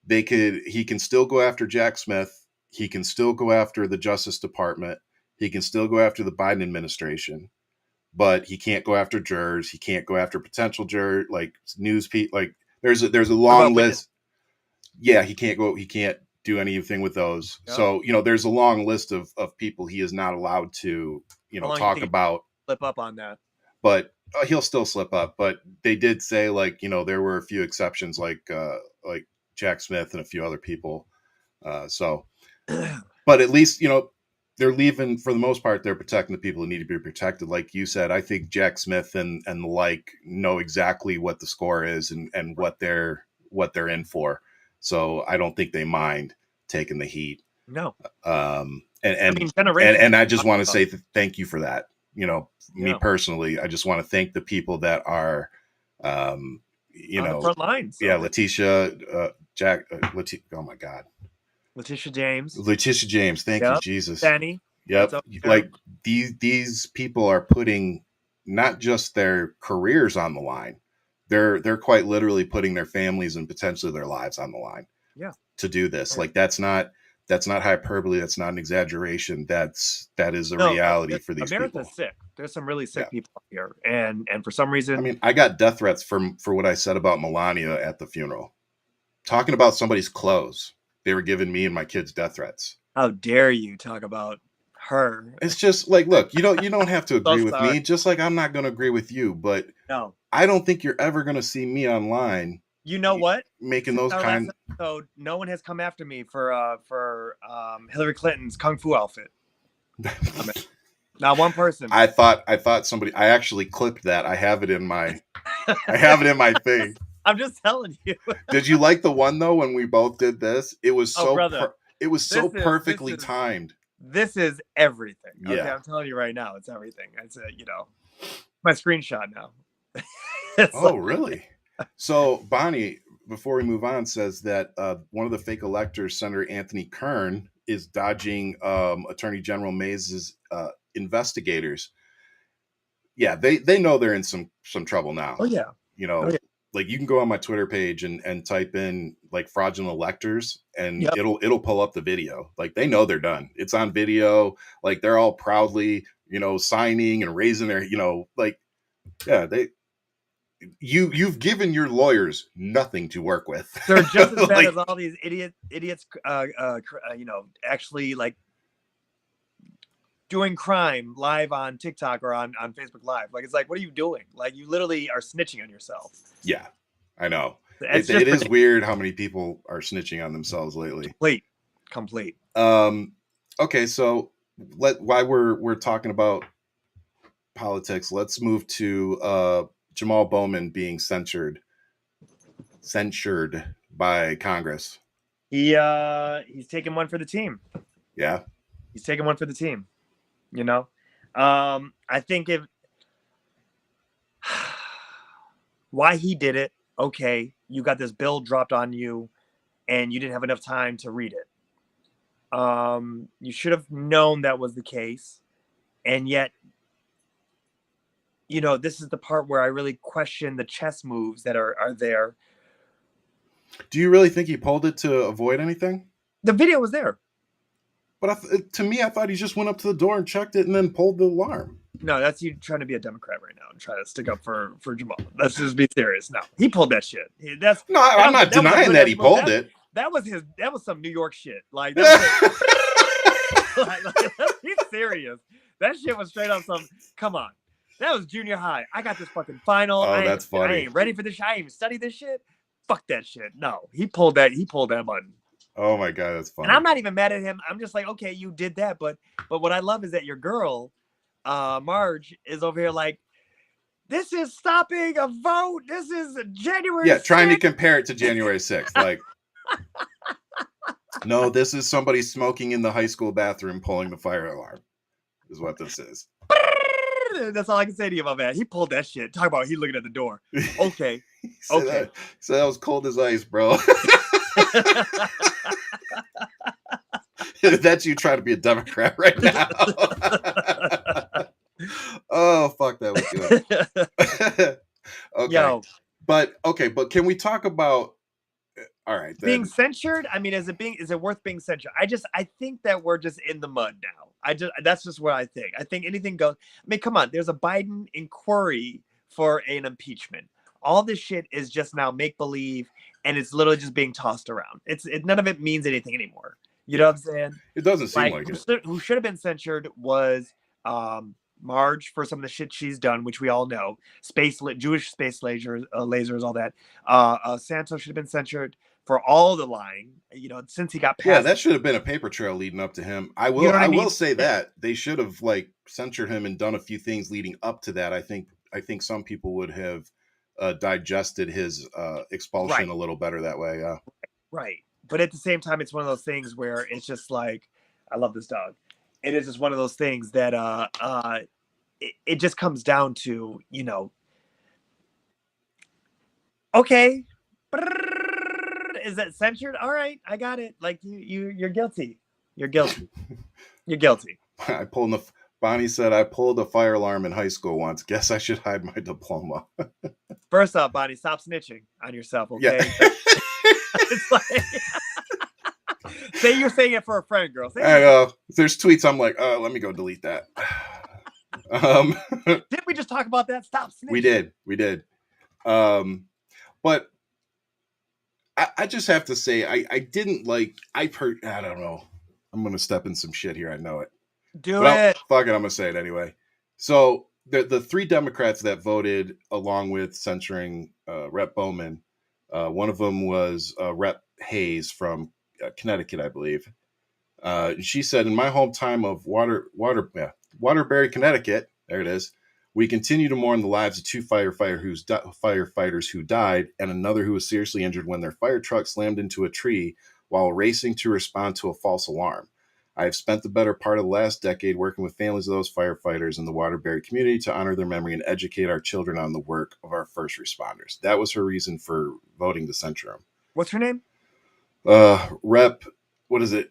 he can still go after Jack Smith. He can still go after the Justice Department. He can still go after the Biden administration, but he can't go after jurors. He can't go after potential jurors, like news people. Like there's a long list. Yeah, he can't do anything with those. Yep. So, there's a long list of people he is not allowed to, talk about. Slip up on that. But he'll still slip up. But they did say, like, there were a few exceptions, like Jack Smith and a few other people. But at least, they're leaving, for the most part, they're protecting the people who need to be protected. Like you said, I think Jack Smith and the like know exactly what the score is and what they're in for. So I don't think they mind taking the heat. No. And I just want to say thank you for that. Me personally, I just want to thank the people that are, you on the know, front lines yeah, of it. Letitia, oh my God, Letitia James. Letitia James. Thank you, Yep. Jesus. Danny. That's Yep. up there. Like these people are putting not just their careers on the line. They're quite literally putting their families and potentially their lives on the line Yeah. to do this. Yeah. Like that's not hyperbole. That's not an exaggeration. That is a No, reality for these America's people. sick. There's some really Yeah. sick people out here, and for some I reason, mean, I got death threats for what I said about Melania at the funeral. Talking about somebody's clothes. They were giving me and my kids death threats. how dare you talk about her? It's just like, look, you don't have to So agree with sorry. me, just like I'm not going to agree with you, but No, I don't think you're ever going to see me online you know what? making Since those our last kind. episode, no one has come after me for Hillary Clinton's kung fu outfit. Not one person. I thought somebody. I actually clipped that. I have it in my. I have it in my thing. I'm just telling you. Did you like the one though when we both did this? It was Oh, brother, it was so this is perfectly timed. this is everything. Okay, Yeah. I'm telling you right now, it's everything. It's my screenshot now. It's Oh, like, really? So Bonnie, before we move on, says that one of the fake electors, Senator Anthony Kern, is dodging Attorney General Mays's investigators. Yeah, they know they're in some trouble now. oh yeah, You oh know, yeah, like you can go on my Twitter page and type in like fraudulent electors, and yep. it'll pull up the video. Like they know they're done. It's on video. Like they're all proudly, signing and raising their, like yeah, you've given your lawyers nothing to work with. They're just as bad Like as all these idiots. Actually like doing crime live on TikTok or on Facebook Live. Like it's like, what are you doing? Like you literally are snitching on yourself. yeah, I know. It's It just is weird how many people are snitching on themselves lately. complete. Okay, so while we're talking about politics, let's move to Jamaal Bowman being censured by Congress. He's taking one for the team. Yeah. He's taking one for the team. I think if why he did it, okay, you got this bill dropped on you and you didn't have enough time to read it. You should have known that was the case. And yet, this is the part where I really question the chess moves that are there. Do you really think he pulled it to avoid anything? The video was there. But to me, I thought he just went up to the door and checked it and then pulled the alarm. No, that's you trying to be a Democrat right now and try to stick up for Jamaal. Let's just be serious. No, he pulled that shit. I'm not denying that he pulled it. That was some New York shit. Like, he's serious. That shit was straight up some. Come on, that was junior high. I got this fucking final. Oh, that's funny. I ain't ready for this shit. I ain't even studied this shit. Fuck that shit. No, he pulled that. He pulled that button. Oh my God, that's funny. And I'm not even mad at him. I'm just like, okay, you did that, but what I love is that your girl, Marge, is over here like, this is stopping a vote. This is January. Yeah, 6th. trying to compare it to January 6th. Like, no, this is somebody smoking in the high school bathroom pulling the fire alarm, is what this is. That's all I can say to you about that. He pulled that shit. Talk about he looking at the door. Okay. Okay. So that was cold as ice, bro. That's you trying to be a Democrat right now. Oh, fuck, that was good. Okay. But can we talk about all right, then. Being censured? I mean, is it worth being censured? I think that we're just in the mud now. That's just what I think. I think anything goes. I mean, come on, there's a Biden inquiry for an impeachment. All this shit is just now make believe, and it's literally just being tossed around. None of it means anything anymore. You know what I'm saying? It doesn't seem like it. Who should have been censured was Marge for some of the shit she's done, which we all know. Jewish space lasers, all that. Santos should have been censured for all the lying. Since he got past. Yeah, that should have been a paper trail leading up to him. I will say that they should have like censored him and done a few things leading up to that. I think some people would have digested his expulsion a little better that way. Yeah. Right. But at the same time, it's one of those things where it's just like, I love this dog. It is just one of those things that it just comes down to, Okay. Is that censured? All right, I got it. Like you're guilty. You're guilty. You're guilty. I pulled the Bonnie said I pulled a fire alarm in high school once. Guess I should hide my diploma. First off, Bonnie, stop snitching on yourself, Yeah. okay? It's like say you're saying it for a friend, girl. Say I know. There's tweets I'm like, let me go delete that. Didn't we just talk about that? Stop snitching. We did. But I just have to say, I didn't like, I don't know. I'm going to step in some shit here. I know it. Do it. Fuck it. I'm going to say it anyway. So the three Democrats that voted along with censuring Rep Bowman, one of them was Rep Hayes from Connecticut, I believe. She said, in my hometown of Waterbury, Connecticut, there it is, we continue to mourn the lives of two firefighters who died and another who was seriously injured when their fire truck slammed into a tree while racing to respond to a false alarm. I have spent the better part of the last decade working with families of those firefighters in the Waterbury community to honor their memory and educate our children on the work of our first responders. That was her reason for voting to censure him. What's her name? Rep, what is it?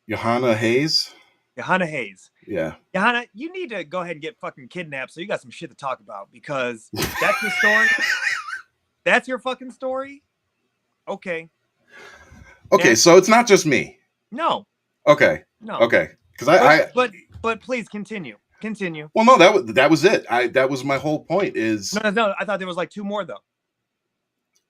Johanna Hayes? Johanna Hayes. Yeah. Johanna, you need to go ahead and get fucking kidnapped so you got some shit to talk about because that's your story. That's your fucking story? Okay. Okay, Next. so it's not just me. No. Okay. No. Okay. Because But please continue. Continue. Well, no, that was it. That was my whole point. Is no. I thought there was like two more though.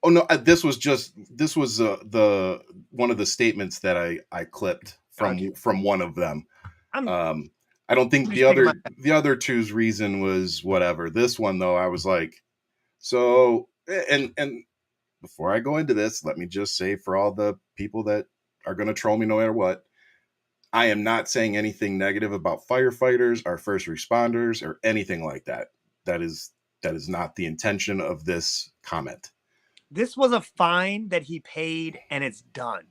Oh no, this was the one of the statements that I clipped from one of them. I don't think the other two's reason was whatever. This one though, I was like, so and before I go into this, let me just say for all the people that are going to troll me no matter what, I am not saying anything negative about firefighters, our first responders, or anything like that. That is not the intention of this comment. This was a fine that he paid, and it's done.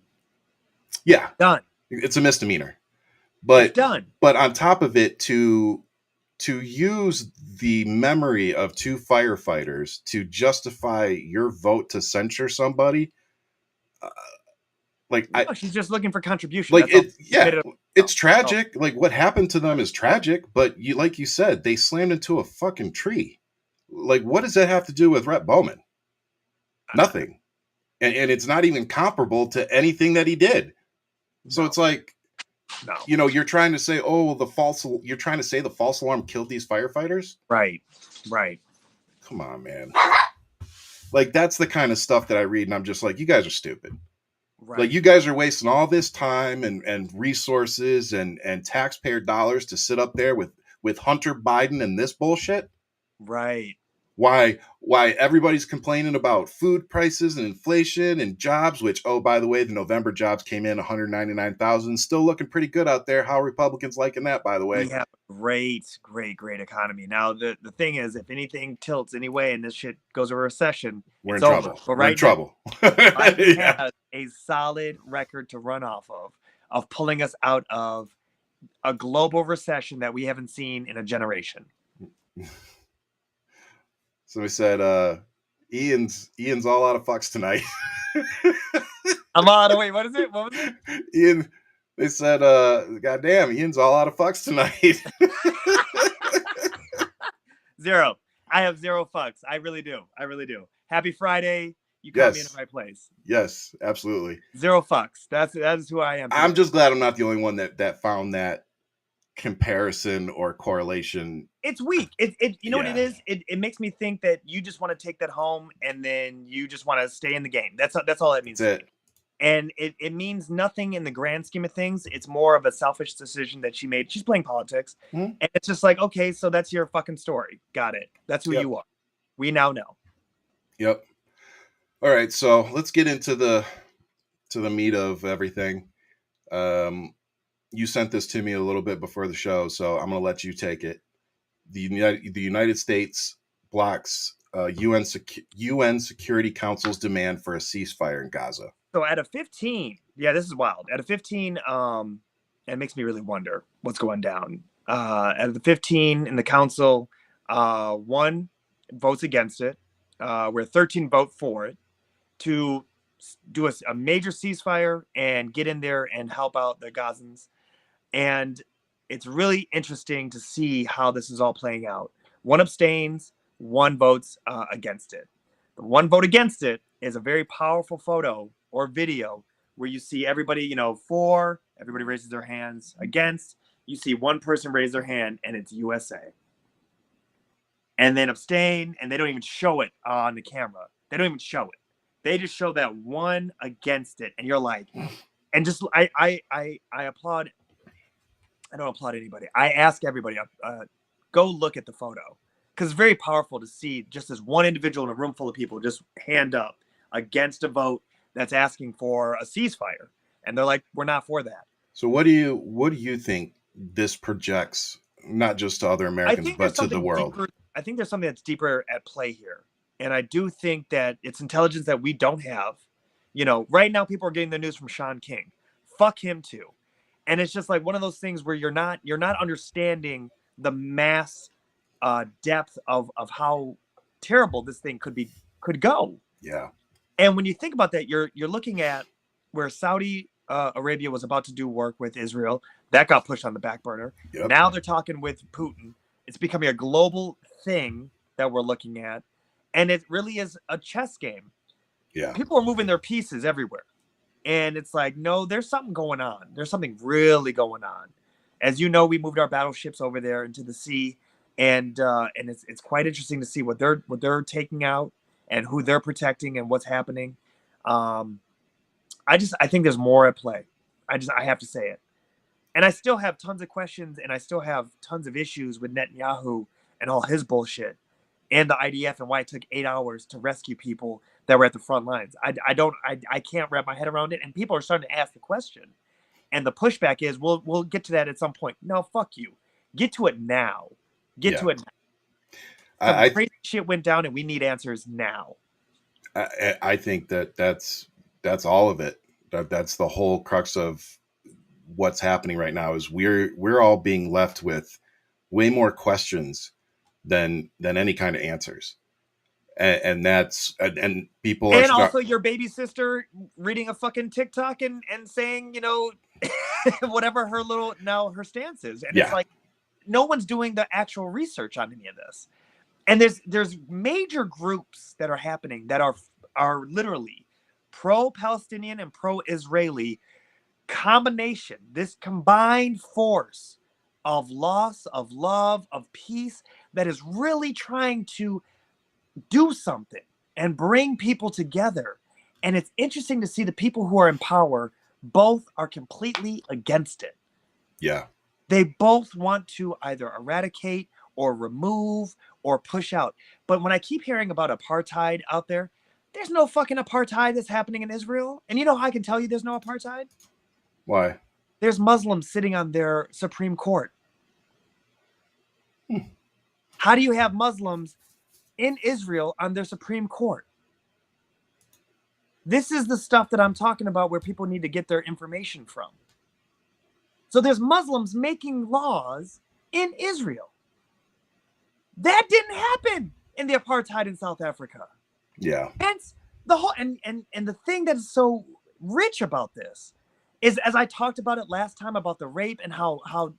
Yeah, done. It's a misdemeanor, but it's done. But on top of it, to use the memory of two firefighters to justify your vote to censure somebody, she's just looking for contribution. Like it's tragic. Like what happened to them is tragic, but like you said, they slammed into a fucking tree. Like what does that have to do with Rep Bowman? Nothing. And it's not even comparable to anything that he did. So it's like, you're trying to say, you're trying to say the false alarm killed these firefighters? Right. Come on, man. Like, that's the kind of stuff that I read, and I'm just like, you guys are stupid. Right. Like, you guys are wasting all this time and resources and taxpayer dollars to sit up there with Hunter Biden and this bullshit? Right. Why everybody's complaining about food prices and inflation and jobs, which, oh, by the way, the November jobs came in 199,000. Still looking pretty good out there. How are Republicans liking that, by the way? We have a great economy. Now, the thing is, if anything tilts anyway and this shit goes to a recession, we're in trouble. But we're in trouble. Biden has a solid record to run off of pulling us out of a global recession that we haven't seen in a generation. So we said, Ian's all out of fucks tonight. I'm out of wait. What is it? What was it? Ian, they said, goddamn, Ian's all out of fucks tonight. 0. I have 0 fucks. I really do. Happy Friday. You got me in the right place. Yes, absolutely. 0 fucks. That is who I am today. I'm just glad I'm not the only one that found that comparison or correlation. It's weak. You know what it is? It makes me think that you just want to take that home and then you just want to stay in the game. That's all it means. That's it. And it means nothing in the grand scheme of things. It's more of a selfish decision that she made. She's playing politics. Mm-hmm. And it's just like, okay, so that's your fucking story. Got it. That's who you are. We now know. Yep. All right, so let's get into the meat of everything. You sent this to me a little bit before the show, so I'm going to let you take it. The United States blocks UN Security Council's demand for a ceasefire in Gaza. So out of 15, this is wild. Out of 15, it makes me really wonder what's going down. Out of the 15 in the council, 1 votes against it. where 13 vote for it to do a major ceasefire and get in there and help out the Gazans. And it's really interesting to see how this is all playing out. One abstains, one votes against it. The one vote against it is a very powerful photo or video where you see everybody, for, everybody raises their hands, against, you see one person raise their hand, and it's USA. And then abstain, and they don't even show it on the camera. They don't even show it. They just show that one against it, and you're like, and just I applaud. I don't applaud anybody. I ask everybody, go look at the photo, because it's very powerful to see just as one individual in a room full of people just hand up against a vote that's asking for a ceasefire, and they're like, we're not for that. So what do you think this projects, not just to other Americans, but to the world? I think there's something that's deeper at play here. And I do think that it's intelligence that we don't have. Right now people are getting the news from Sean King. Fuck him too. And it's just like one of those things where you're not understanding the mass depth of how terrible this thing could go. Yeah. And when you think about that, you're looking at where Saudi Arabia was about to do work with Israel. That got pushed on the back burner. Yep. Now they're talking with Putin. It's becoming a global thing that we're looking at. And it really is a chess game. Yeah. People are moving their pieces everywhere. And it's like, no, there's something going on. There's something really going on. As you know, we moved our battleships over there into the sea. And it's quite interesting to see what they're taking out and who they're protecting and what's happening. I think there's more at play. I have to say it. And I still have tons of questions, and I still have tons of issues with Netanyahu and all his bullshit, and the IDF, and why it took 8 hours to rescue people that were at the front lines. I can't wrap my head around it, and people are starting to ask the question. And the pushback is, we'll get to that at some point. No, fuck you. Get to it now. Get to it now. Crazy shit went down, and we need answers now. I think that's all of it. That's the whole crux of what's happening right now. Is we're all being left with way more questions than any kind of answers, and people and also your baby sister reading a fucking TikTok and saying whatever her stance is, and it's like no one's doing the actual research on any of this. And there's major groups that are happening that are literally pro-Palestinian and pro-Israeli combination, this combined force of loss, of love, of peace that is really trying to do something and bring people together. And it's interesting to see the people who are in power both are completely against it. Yeah. They both want to either eradicate or remove or push out. But when I keep hearing about apartheid out there, there's no fucking apartheid that's happening in Israel. And you know how I can tell you there's no apartheid? Why? There's Muslims sitting on their Supreme Court. How do you have Muslims in Israel on their Supreme Court? This is the stuff that I'm talking about where people need to get their information from. So there's Muslims making laws in Israel. That didn't happen in the apartheid in South Africa. Yeah. Hence the whole and the thing that is so rich about this is, as I talked about it last time about the rape and how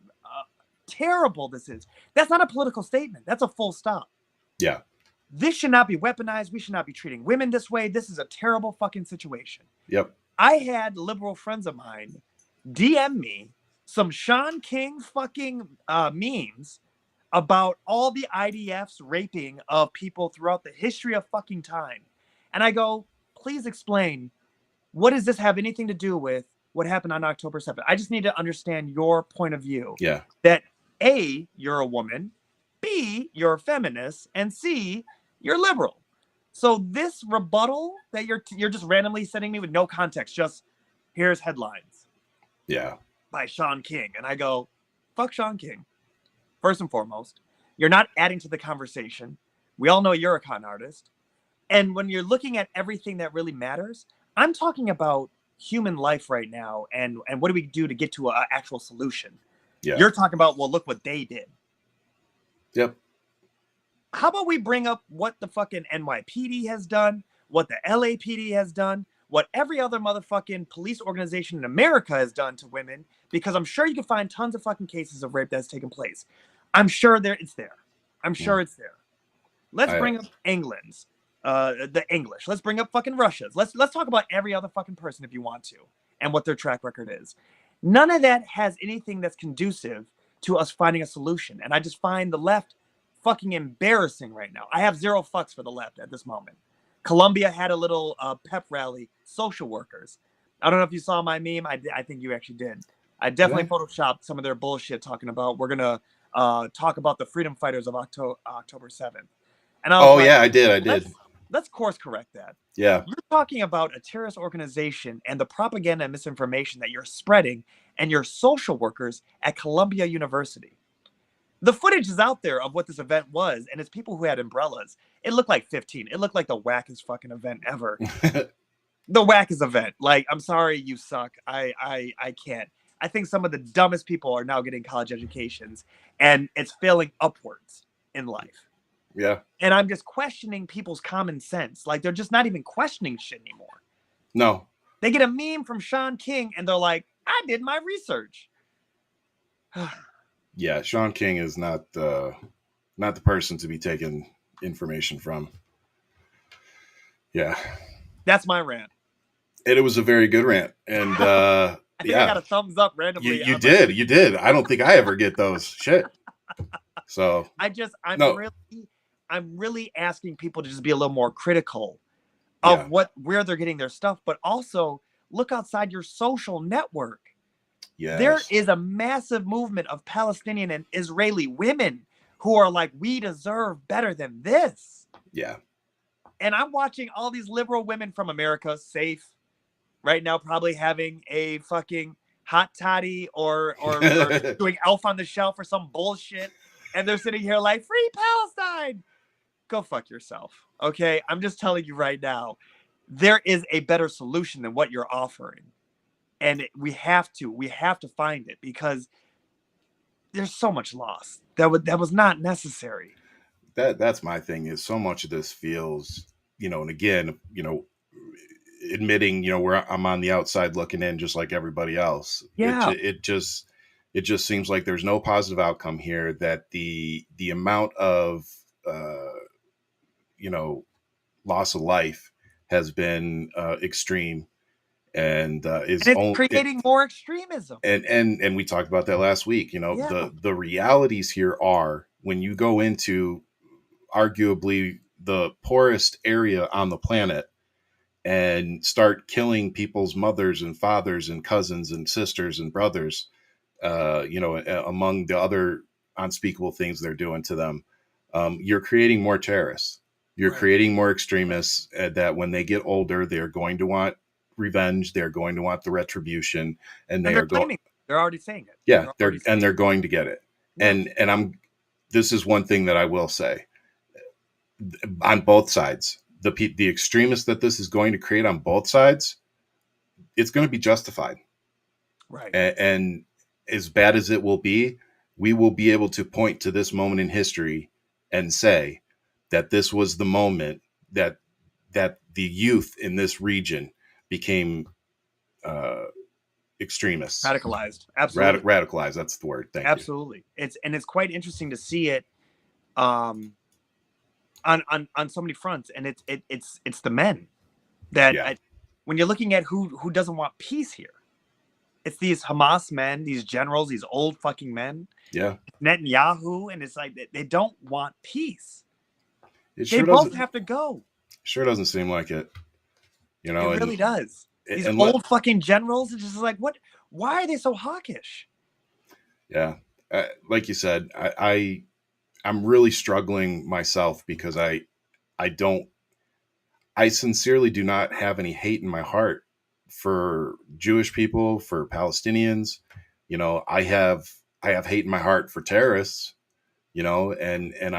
terrible this is. That's not a political statement. That's a full stop. Yeah. This should not be weaponized. We should not be treating women this way. This is a terrible fucking situation. Yep. I had liberal friends of mine DM me some Sean King fucking memes about all the IDF's raping of people throughout the history of fucking time. And I go, please explain, what does this have anything to do with what happened on October 7th? I just need to understand your point of view. Yeah. That A, you're a woman, B, you're a feminist, and C, you're liberal. So this rebuttal that you're just randomly sending me with no context, just here's headlines. Yeah. By Sean King. And I go, fuck Sean King. First and foremost, you're not adding to the conversation. We all know you're a con artist. And when you're looking at everything that really matters, I'm talking about human life right now and what do we do to get to an actual solution? Yeah. You're talking about, well, look what they did. Yep. how about we bring up what the fucking NYPD has done, what the LAPD has done, what every other motherfucking police organization in America has done to women, because I'm sure you can find tons of fucking cases of rape that's taken place. I'm sure it's there. I'm Yeah. sure it's there. Let's I, bring up England's, the English. Let's bring up fucking Russia's. Let's talk about every other fucking person if you want to, and what their track record is. None of that has anything that's conducive to us finding a solution. And I just find the left fucking embarrassing right now. I have zero fucks for the left at this moment. Colombia had a little pep rally, social workers. I don't know if you saw my meme. I think you actually did. I definitely photoshopped some of their bullshit talking about we're gonna talk about the freedom fighters of October 7th. And I was oh like, yeah, I did. let's course correct that. Yeah. You're talking about a terrorist organization and the propaganda and misinformation that you're spreading and your social workers at Columbia University. The footage is out there of what this event was, and it's people who had umbrellas. It looked like 15. It looked like the wackest fucking event ever. The wackest event. Like, I'm sorry, you suck. I can't. I think some of the dumbest people are now getting college educations, and it's failing upwards in life. Yeah. And I'm just questioning people's common sense. Like, they're just not even questioning shit anymore. No. They get a meme from Sean King, and they're like, I did my research. Yeah, Sean King is not the person to be taking information from. Yeah. That's my rant. And it was a very good rant. And I think I got yeah, a thumbs up randomly. you did. You did. I don't think I ever get those. Shit. So I'm really asking people to just be a little more critical of where they're getting their stuff, but also look outside your social network. Yes. There is a massive movement of Palestinian and Israeli women who are like, we deserve better than this. Yeah. And I'm watching all these liberal women from America, safe right now, probably having a fucking hot toddy or doing Elf on the Shelf or some bullshit. And they're sitting here like, free Palestine. Go fuck yourself. Okay. I'm just telling you right now, there is a better solution than what you're offering. And we have to find it, because there's so much loss that was not necessary. That's my thing, is so much of this feels, and again, admitting, where I'm on the outside looking in just like everybody else. Yeah. It just seems like there's no positive outcome here, that the amount of, loss of life has been extreme. And it's creating more extremism. And we talked about that last week. The realities here are, when you go into arguably the poorest area on the planet and start killing people's mothers and fathers and cousins and sisters and brothers, among the other unspeakable things they're doing to them, you're creating more terrorists. You're creating more extremists that when they get older, they're going to want revenge. They're going to want the retribution, and they're already saying it. Yeah, they're going to get it. Yeah. And this is one thing that I will say on both sides. The extremists that this is going to create on both sides, it's going to be justified. Right. And as bad as it will be, we will be able to point to this moment in history and say that this was the moment that the youth in this region became extremists. Radicalized. Absolutely. Radicalized. That's the word. Thank you. Absolutely. It's quite interesting to see it on so many fronts. And it's the men that when you're looking at who doesn't want peace here, it's these Hamas men, these generals, these old fucking men. Yeah. Netanyahu. And it's like, they don't want peace. They both have to go. Sure doesn't seem like it. It really does. These old fucking generals, it's just like, what? Why are they so hawkish? Yeah. Like you said, I'm really struggling myself, because I sincerely do not have any hate in my heart for Jewish people, for Palestinians. I have hate in my heart for terrorists, and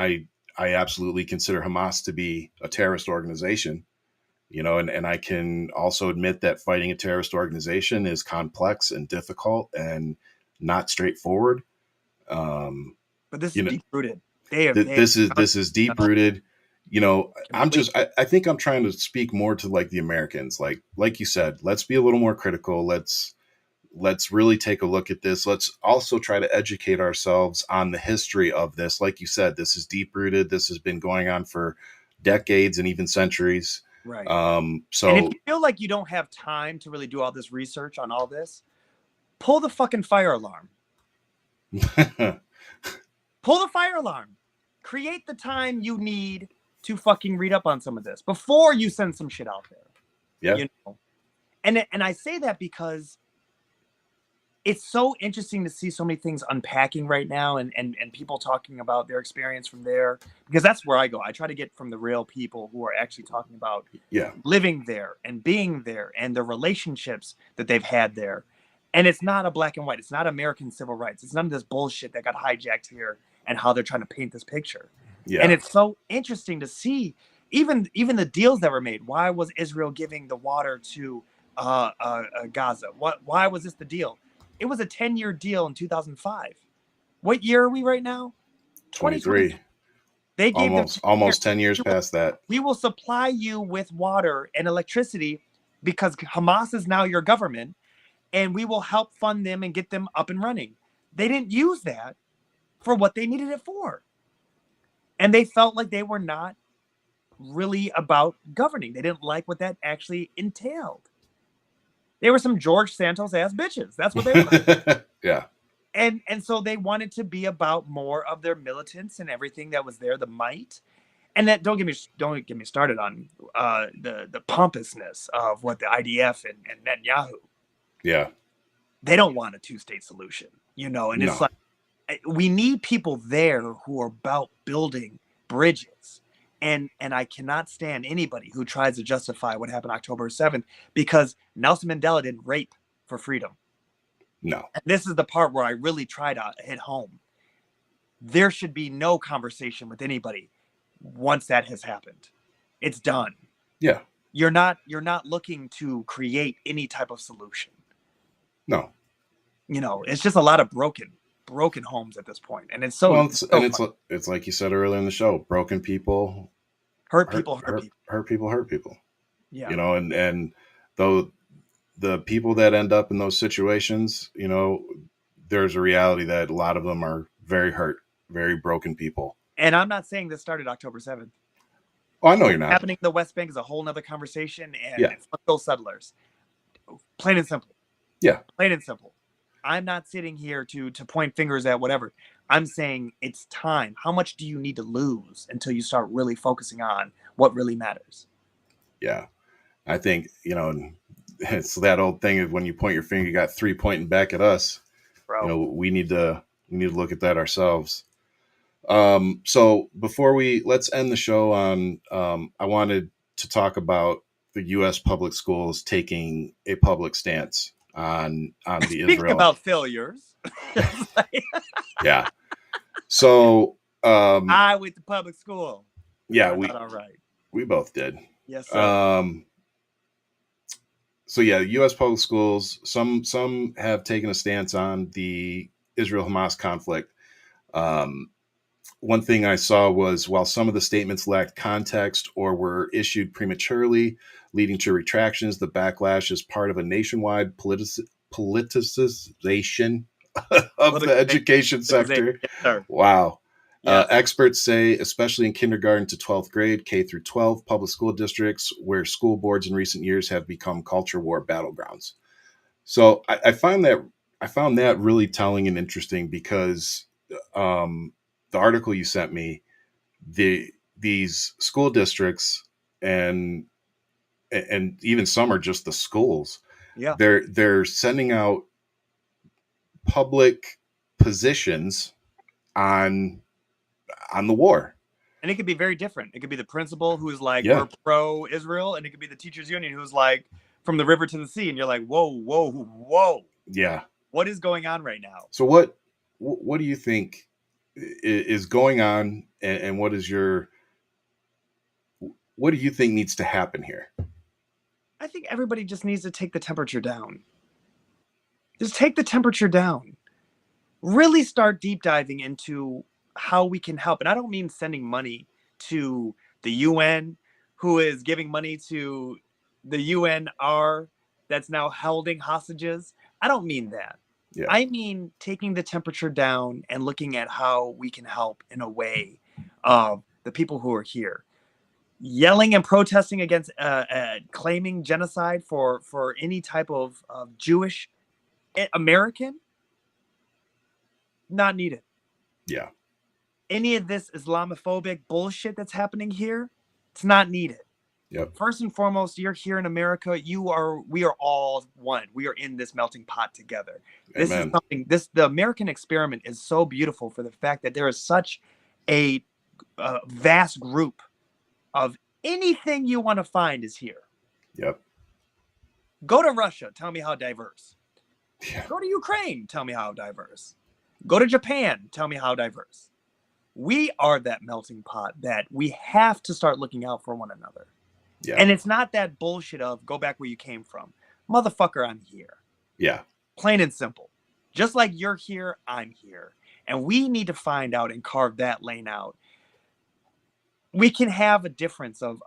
I absolutely consider Hamas to be a terrorist organization, and I can also admit that fighting a terrorist organization is complex and difficult and not straightforward. But this is deep rooted. This is deep rooted. You know, completely. I think I'm trying to speak more to like the Americans. Like you said, let's be a little more critical. Let's really take a look at this. Let's also try to educate ourselves on the history of this. Like you said, this is deep rooted. This has been going on for decades and even centuries. Right. And if So you feel like you don't have time to really do all this research on all this, pull the fucking fire alarm. Pull the fire alarm. Create the time you need to fucking read up on some of this before you send some shit out there. yeah, You know? And I say that because it's so interesting to see so many things unpacking right now, and people talking about their experience from there, because that's where I go. I try to get from the real people who are actually talking about yeah, living there and being there and the relationships that they've had there. And it's not a black and white. It's not American civil rights. It's none of this bullshit that got hijacked here and how they're trying to paint this picture. And yeah. it's so interesting to see even the deals that were made. Why was Israel giving the water to Gaza? Why was this the deal? It was a 10-year deal in 2005. What year are we right now? 2023. 23, They gave them 10 years. almost 10 years past that. We will supply you with water and electricity because Hamas is now your government, and we will help fund them and get them up and running. They didn't use that for what they needed it for. And they felt like they were not really about governing. They didn't like what that actually entailed. They were some George Santos ass bitches. That's what they were. Yeah. And so they wanted to be about more of their militants and everything that was there, the might. And that don't get me started on the pompousness of what the IDF and Netanyahu. Yeah. They don't want a two-state solution, you know. And it's No. like we need people there who are about building bridges. And I cannot stand anybody who tries to justify what happened October 7th, because Nelson Mandela didn't rape for freedom. No. And this is the part where I really try to hit home. There should be no conversation with anybody once that has happened. It's done. Yeah. You're not looking to create any type of solution. No. You know, it's just a lot of broken homes at this point. And it's so, well, it's like you said earlier in the show, broken people hurt people. Hurt people. Yeah. You know, and though the people that end up in those situations, you know, there's a reality that a lot of them are very hurt, very broken people. And I'm not saying this started October 7th. Oh, I know you're not. Happening in the West Bank is a whole nother conversation, and yeah. Fuck those settlers. Plain and simple. Yeah. Plain and simple. I'm not sitting here to point fingers at whatever. I'm saying it's time. How much do you need to lose until you start really focusing on what really matters? Yeah. I think, you know, it's that old thing of when you point your finger, you got three pointing back at us. Bro. You know, we need to look at that ourselves. So before let's end the show on, I wanted to talk about the U.S. public schools taking a public stance on the Speaking about failures. Yeah. So I went to public school. Yeah, all right. We both did. Yes, sir. So yeah, U.S. public schools. Some have taken a stance on the Israel-Hamas conflict. One thing I saw was, while some of the statements lacked context or were issued prematurely, leading to retractions, the backlash is part of a nationwide politicization of the education sector. Yes, wow. Yes. Experts say, especially in kindergarten to 12th grade, K through 12 public school districts, where school boards in recent years have become culture war battlegrounds. So I found that really telling and interesting, because the article you sent me, these school districts and even some are just the schools. Yeah, they're sending out public positions on the war. And it could be very different. It could be the principal who's like, we're pro-Israel, and it could be the teachers union who's like, from the river to the sea, and you're like, whoa. Yeah. What is going on right now? So what do you think is going on, and what do you think needs to happen here? I think everybody just needs to take the temperature down. Just take the temperature down. Really start deep diving into how we can help. And I don't mean sending money to the UN, who is giving money to the UNR that's now holding hostages. I don't mean that. Yeah. I mean taking the temperature down and looking at how we can help in a way of the people who are here. Yelling and protesting against claiming genocide for any type of Jewish American, not needed. Yeah. Any of this Islamophobic bullshit that's happening here, it's not needed. Yep. First and foremost, you're here in America. We are all one. We are in this melting pot together. This is Amen. something. The American experiment is so beautiful for the fact that there is such a vast group of anything you want to find is here. Yep. Go to Russia. Tell me how diverse. Yeah. Go to Ukraine. Tell me how diverse. Go to Japan. Tell me how diverse. We are that melting pot that we have to start looking out for one another. Yeah. And it's not that bullshit of go back where you came from. Motherfucker, I'm here. Yeah. Plain and simple. Just like you're here, I'm here. And we need to find out and carve that lane out. We can have a difference of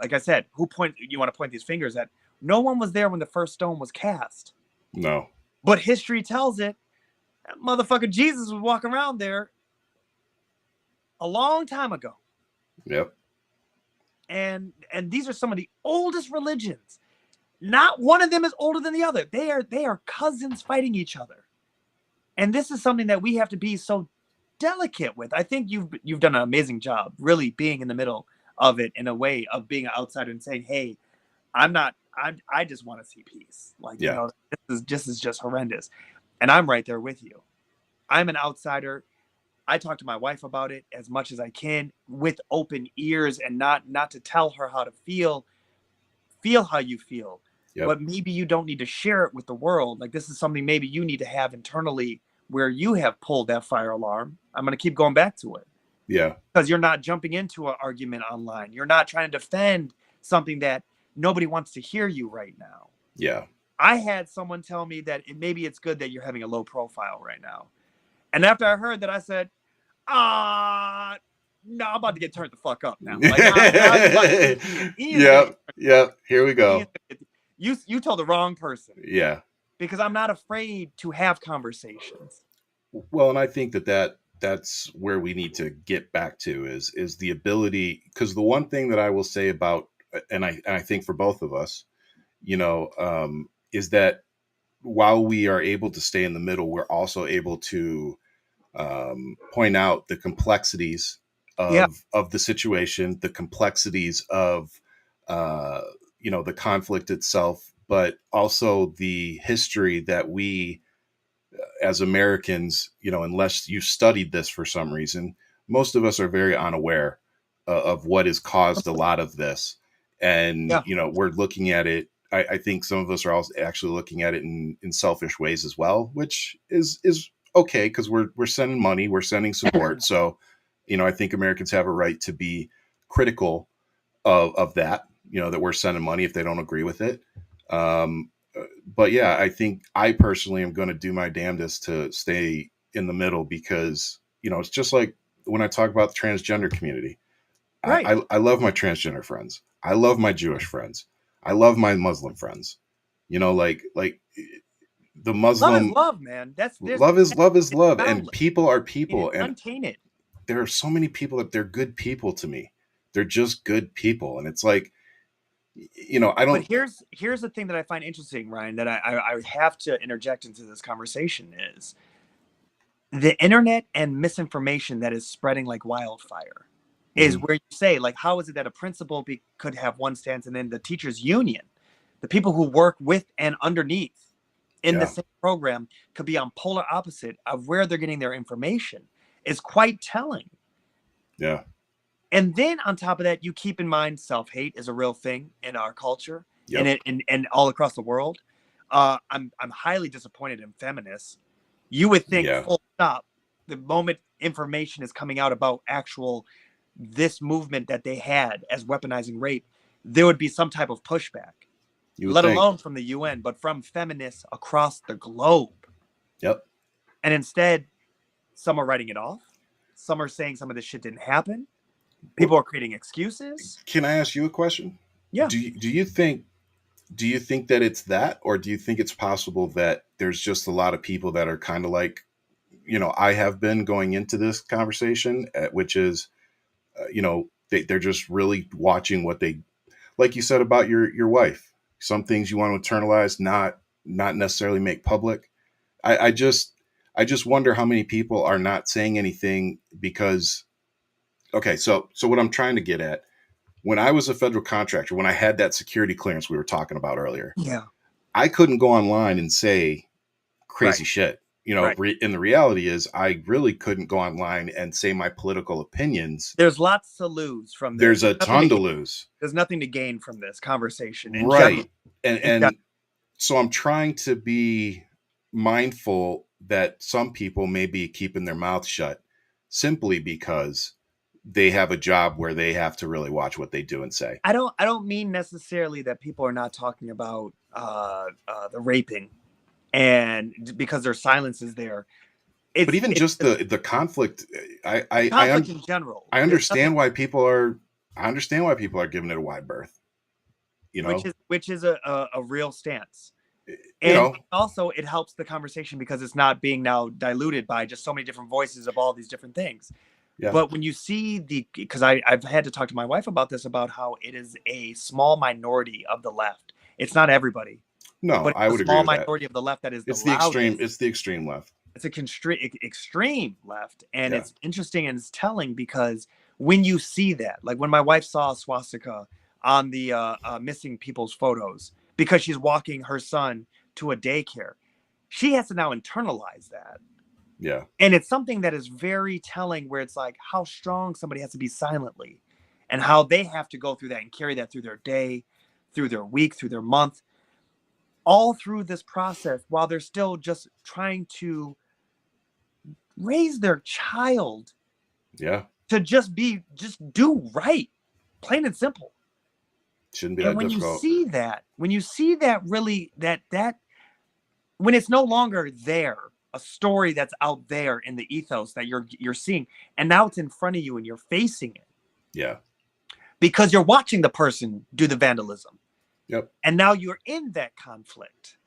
like I said, you want to point these fingers at? No one was there when the first stone was cast. No. But history tells it. That motherfucker Jesus was walking around there a long time ago. Yep. And these are some of the oldest religions. Not one of them is older than the other. They are cousins fighting each other. And this is something that we have to be so delicate with. I think you've done an amazing job really being in the middle of it in a way of being an outsider and saying, hey, I just want to see peace. Like, Yeah. you know, this is just horrendous. And I'm right there with you. I'm an outsider. I talk to my wife about it as much as I can with open ears and not to tell her how to feel how you feel. Yep. But maybe you don't need to share it with the world. Like this is something maybe you need to have internally where you have pulled that fire alarm. I'm going to keep going back to it. Yeah. Because you're not jumping into an argument online. You're not trying to defend something that nobody wants to hear you right now. Yeah. I had someone tell me that maybe it's good that you're having a low profile right now. And after I heard that, I said, no, I'm about to get turned the fuck up now. Like, Yep. Here we go. You told the wrong person. Yeah. Because I'm not afraid to have conversations. Well, and I think that's where we need to get back to is the ability, because the one thing that I will say about, and I think for both of us, you know, is that while we are able to stay in the middle, we're also able to point out the complexities of the situation, the complexities of you know, the conflict itself, but also the history that we as Americans, you know, unless you studied this for some reason, most of us are very unaware of what has caused a lot of this. And, you know, we're looking at it. I think some of us are also actually looking at it in selfish ways as well, which is okay, because we're sending money, we're sending support. So, you know, I think Americans have a right to be critical of that, you know, that we're sending money if they don't agree with it. But yeah, I think I personally am going to do my damnedest to stay in the middle because, you know, it's just like when I talk about the transgender community. Right. I love my transgender friends. I love my Jewish friends. I love my Muslim friends. You know, like the Muslim love is love, man. Love is love, and people are people, and untainted. There are so many people that they're good people to me. They're just good people, and it's like, you know, I don't. But here's the thing that I find interesting, Ryan, that I have to interject into this conversation is the internet and misinformation that is spreading like wildfire. Is where you say, like, how is it that a principal could have one stance and then the teachers union, the people who work with and underneath in the same program could be on polar opposite of where they're getting their information is quite telling. Yeah. And then on top of that, you keep in mind self-hate is a real thing in our culture and all across the world. I'm highly disappointed in feminists. You would think full stop, the moment information is coming out about actual this movement that they had as weaponizing rape, there would be some type of pushback, let alone from the UN, but from feminists across the globe. Yep. And instead, some are writing it off. Some are saying some of this shit didn't happen. People are creating excuses. Can I ask you a question? Yeah. Do you think that it's that, or do you think it's possible that there's just a lot of people that are kind of like, I have been going into this conversation, which is, they're just really watching what they, like you said about your wife. Some things you want to internalize, not necessarily make public. I just wonder how many people are not saying anything because, okay, so what I'm trying to get at, when I was a federal contractor, when I had that security clearance we were talking about earlier, Yeah. I couldn't go online and say crazy Right. shit. Right. And the reality is I really couldn't go online and say my political opinions. There's lots to lose from this. There's a ton to lose. There's nothing to gain from this conversation in general. Right. And so I'm trying to be mindful that some people may be keeping their mouth shut simply because they have a job where they have to really watch what they do and say. I don't mean necessarily that people are not talking about the raping, and because their silence is there. But even just the conflict, conflict in general. I understand why people are. I understand why people are giving it a wide berth. Which is a real stance. You And know, also it helps the conversation because it's not being now diluted by just so many different voices of all these different things. yeah. But when you see because I've had to talk to my wife about this, about how it is a small minority of the left. It's not everybody. No, but I would agree small with that. minority of the left that is It's the the extreme. loudest. It's the extreme left. It's a extreme left, and Yeah. it's interesting and it's telling because when you see that, like when my wife saw a swastika on the missing people's photos because she's walking her son to a daycare, she has to now internalize that. Yeah. And it's something that is very telling, where it's like how strong somebody has to be silently and how they have to go through that and carry that through their day, through their week, through their month, all through this process while they're still just trying to raise their child. Yeah. To just do right, plain and simple. Shouldn't be And that when difficult. you see that really that when it's no longer there, a story that's out there in the ethos that you're seeing, and now it's in front of you and you're facing it. Yeah. Because you're watching the person do the vandalism. Yep. And now you're in that conflict.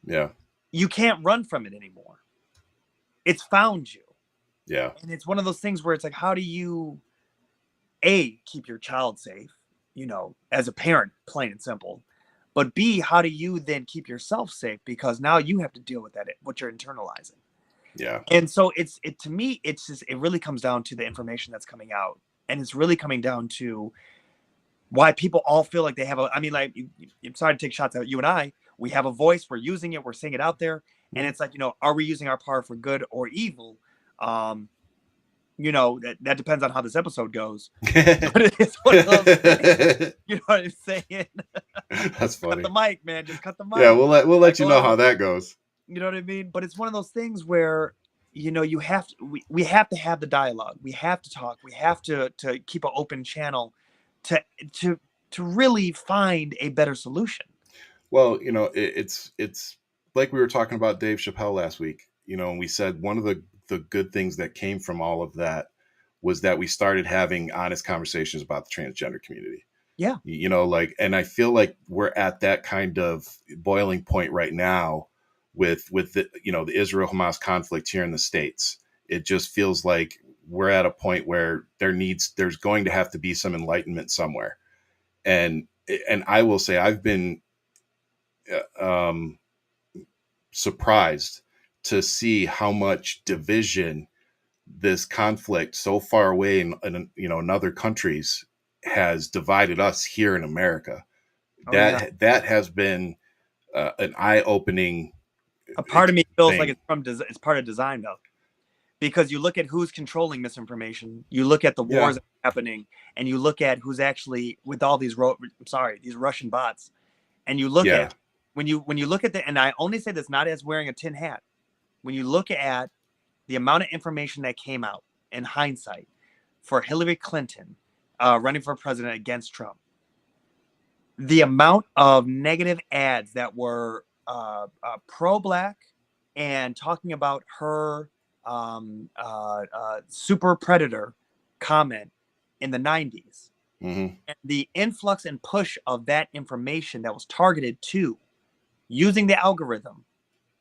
Yeah. You can't run from it anymore. It's found you. Yeah. And it's one of those things where it's like, how do you keep your child safe, as a parent, plain and simple, but B, how do you then keep yourself safe? Because now you have to deal with that, what you're internalizing. Yeah. And so to me, it's just, it really comes down to the information that's coming out. And it's really coming down to why people all feel like they have I'm sorry to take shots at you and I, we have a voice, we're using it, we're saying it out there. And it's like, are we using our power for good or evil? That depends on how this episode goes. But it's one of those things, you know what I'm saying? That's funny. Cut the mic, man. Just cut the mic. Yeah, we'll let you know how that goes. You know what I mean? But it's one of those things where, you have to, we have to have the dialogue. We have to talk. We have to keep an open channel to really find a better solution. Well, it's like we were talking about Dave Chappelle last week, and we said one of the good things that came from all of that was that we started having honest conversations about the transgender community. Yeah. And I feel like we're at that kind of boiling point right now with the, the Israel-Hamas conflict here in the States. It just feels like we're at a point where there's going to have to be some enlightenment somewhere. And I will say I've been surprised to see how much division this conflict so far away in other countries has divided us here in America. That has been an eye-opening. A part of me feels like it's part of design, though, because you look at who's controlling misinformation, you look at the wars that are happening, and you look at who's actually with all these these Russian bots, and you look at when you look at and I only say this not as wearing a tin hat. When you look at the amount of information that came out in hindsight for Hillary Clinton running for president against Trump, the amount of negative ads that were pro-black and talking about her super predator comment in the 90s. Mm-hmm. And the influx and push of that information that was targeted to using the algorithm,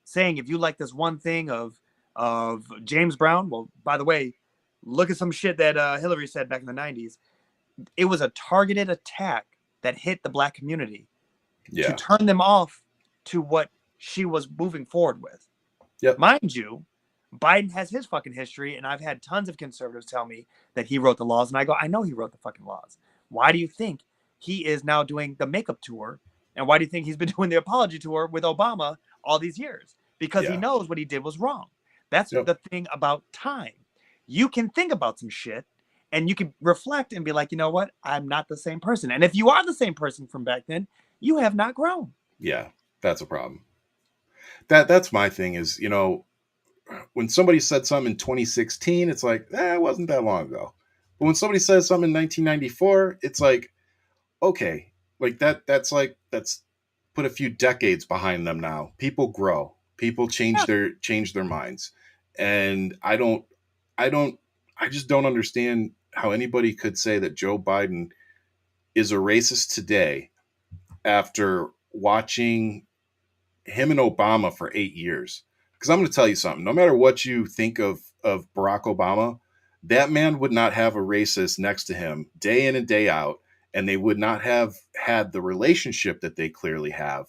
saying if you like this one thing of James Brown, well, by the way, look at some shit that Hillary said back in the 90s. It was a targeted attack that hit the black community to Yeah. turn them off to what she was moving forward with. Yep. Mind you, Biden has his fucking history, and I've had tons of conservatives tell me that he wrote the laws, and I go, I know he wrote the fucking laws. Why do you think he is now doing the makeup tour, and why do you think he's been doing the apology tour with Obama all these years? Because he Yeah. knows what he did was wrong. That's Yep. the thing about time. You can think about some shit, and you can reflect and be like, you know what? I'm not the same person. And if you are the same person from back then, you have not grown. Yeah. That's a problem. That's my thing is, when somebody said something in 2016, it's like, it wasn't that long ago. But when somebody says something in 1994, it's like, okay, like that's put a few decades behind them now. People grow. People Yeah. change their minds. And I don't I just don't understand how anybody could say that Joe Biden is a racist today after watching him and Obama for 8 years. Because I'm going to tell you something. No matter what you think of Barack Obama, that man would not have a racist next to him day in and day out, and they would not have had the relationship that they clearly have.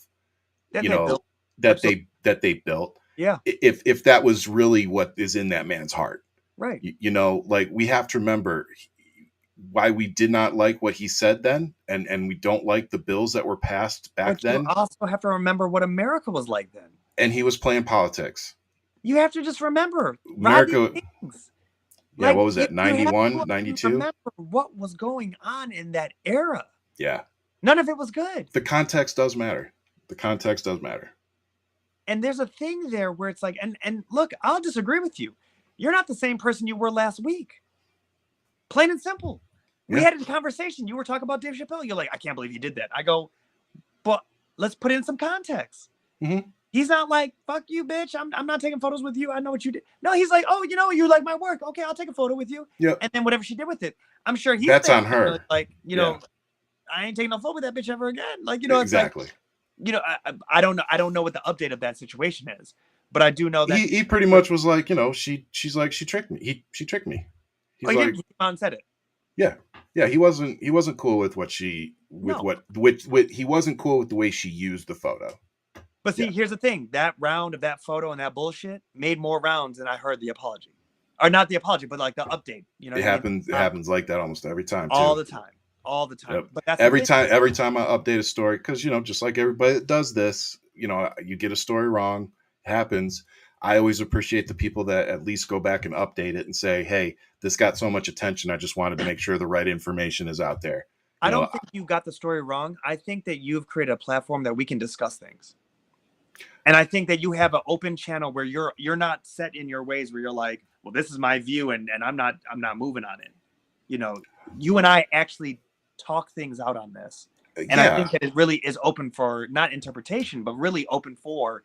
That You they know built. Absolutely. that they built. Yeah. If that was really what is in that man's heart, Right. like we have to remember why we did not like what he said then, and we don't like the bills that were passed back But you then. also have to remember what America was like then. And he was playing politics. You have to just remember these America, things. yeah, what Like was that, you have 91, to 92? remember what was going on in that era. Yeah. None of it was good. The context does matter. The context does matter. And there's a thing there where it's like, and look, I'll disagree with you. You're not the same person you were last week. Plain and simple. We Yeah. had a conversation. You were talking about Dave Chappelle. You're like, I can't believe you did that. I go, but let's put in some context. Mm-hmm. He's not like, fuck you, bitch. I'm not taking photos with you. I know what you did. No, he's like, oh, you like my work. Okay, I'll take a photo with you. Yep. And then whatever she did with it, I'm sure he's That's on thinking, her. like, Yeah. I ain't taking no photo with that bitch ever again. Like, it's Exactly. like, I don't know. I don't know what the update of that situation is, but I do know that He pretty much was like, she's like, she tricked me. She tricked me. He's he like, came out and said it. yeah. He wasn't cool with what No. he wasn't cool with the way she used the photo. But see, here's the thing: that round of that photo and that bullshit made more rounds than I heard the apology, or not the apology, but like the update. It happens. It happens like that almost every time. All too. the time. All the time. Yep. But that's every time I update a story, because just like everybody that does this, you get a story wrong. It happens. I always appreciate the people that at least go back and update it and say, hey, this got so much attention. I just wanted to make sure the right information is out there. I don't think you got the story wrong. I think that you've created a platform that we can discuss things. And I think that you have an open channel where you're not set in your ways where you're like, well, this is my view and I'm not moving on it. You and I actually talk things out on this. And I think that it really is open for not interpretation, but really open for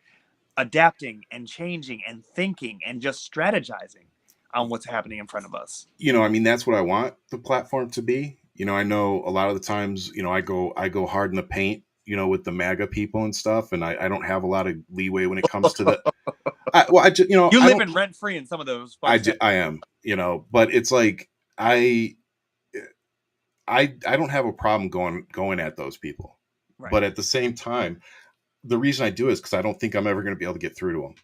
adapting and changing and thinking and just strategizing on what's happening in front of us. That's what I want the platform to be. I know a lot of the times, I go hard in the paint, with the MAGA people and stuff, and I don't have a lot of leeway when it comes to the. You live in rent free in some of those. I am, but it's like I don't have a problem going at those people, right. But at the same time, the reason I do is because I don't think I'm ever going to be able to get through to them.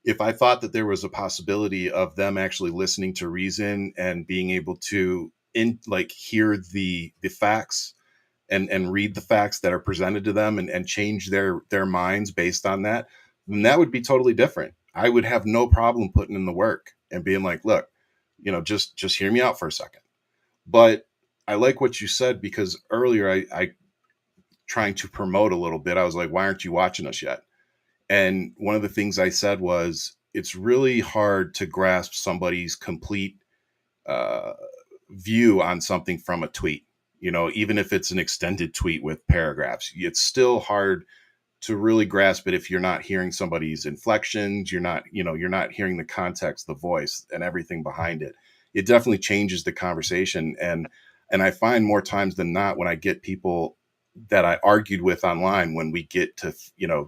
If I thought that there was a possibility of them actually listening to reason and being able to hear the facts and read the facts that are presented to them and change their minds based on that, then that would be totally different. I would have no problem putting in the work and being like, look, just hear me out for a second. But I like what you said, because earlier I trying to promote a little bit, I was like, why aren't you watching us yet? And one of the things I said was, it's really hard to grasp somebody's complete view on something from a tweet. Even if it's an extended tweet with paragraphs, it's still hard really grasp it if you're not hearing somebody's inflections, you're not hearing the context, the voice, and everything behind it. It definitely changes the conversation. And I find more times than not, when I get people that I argued with online, when we get to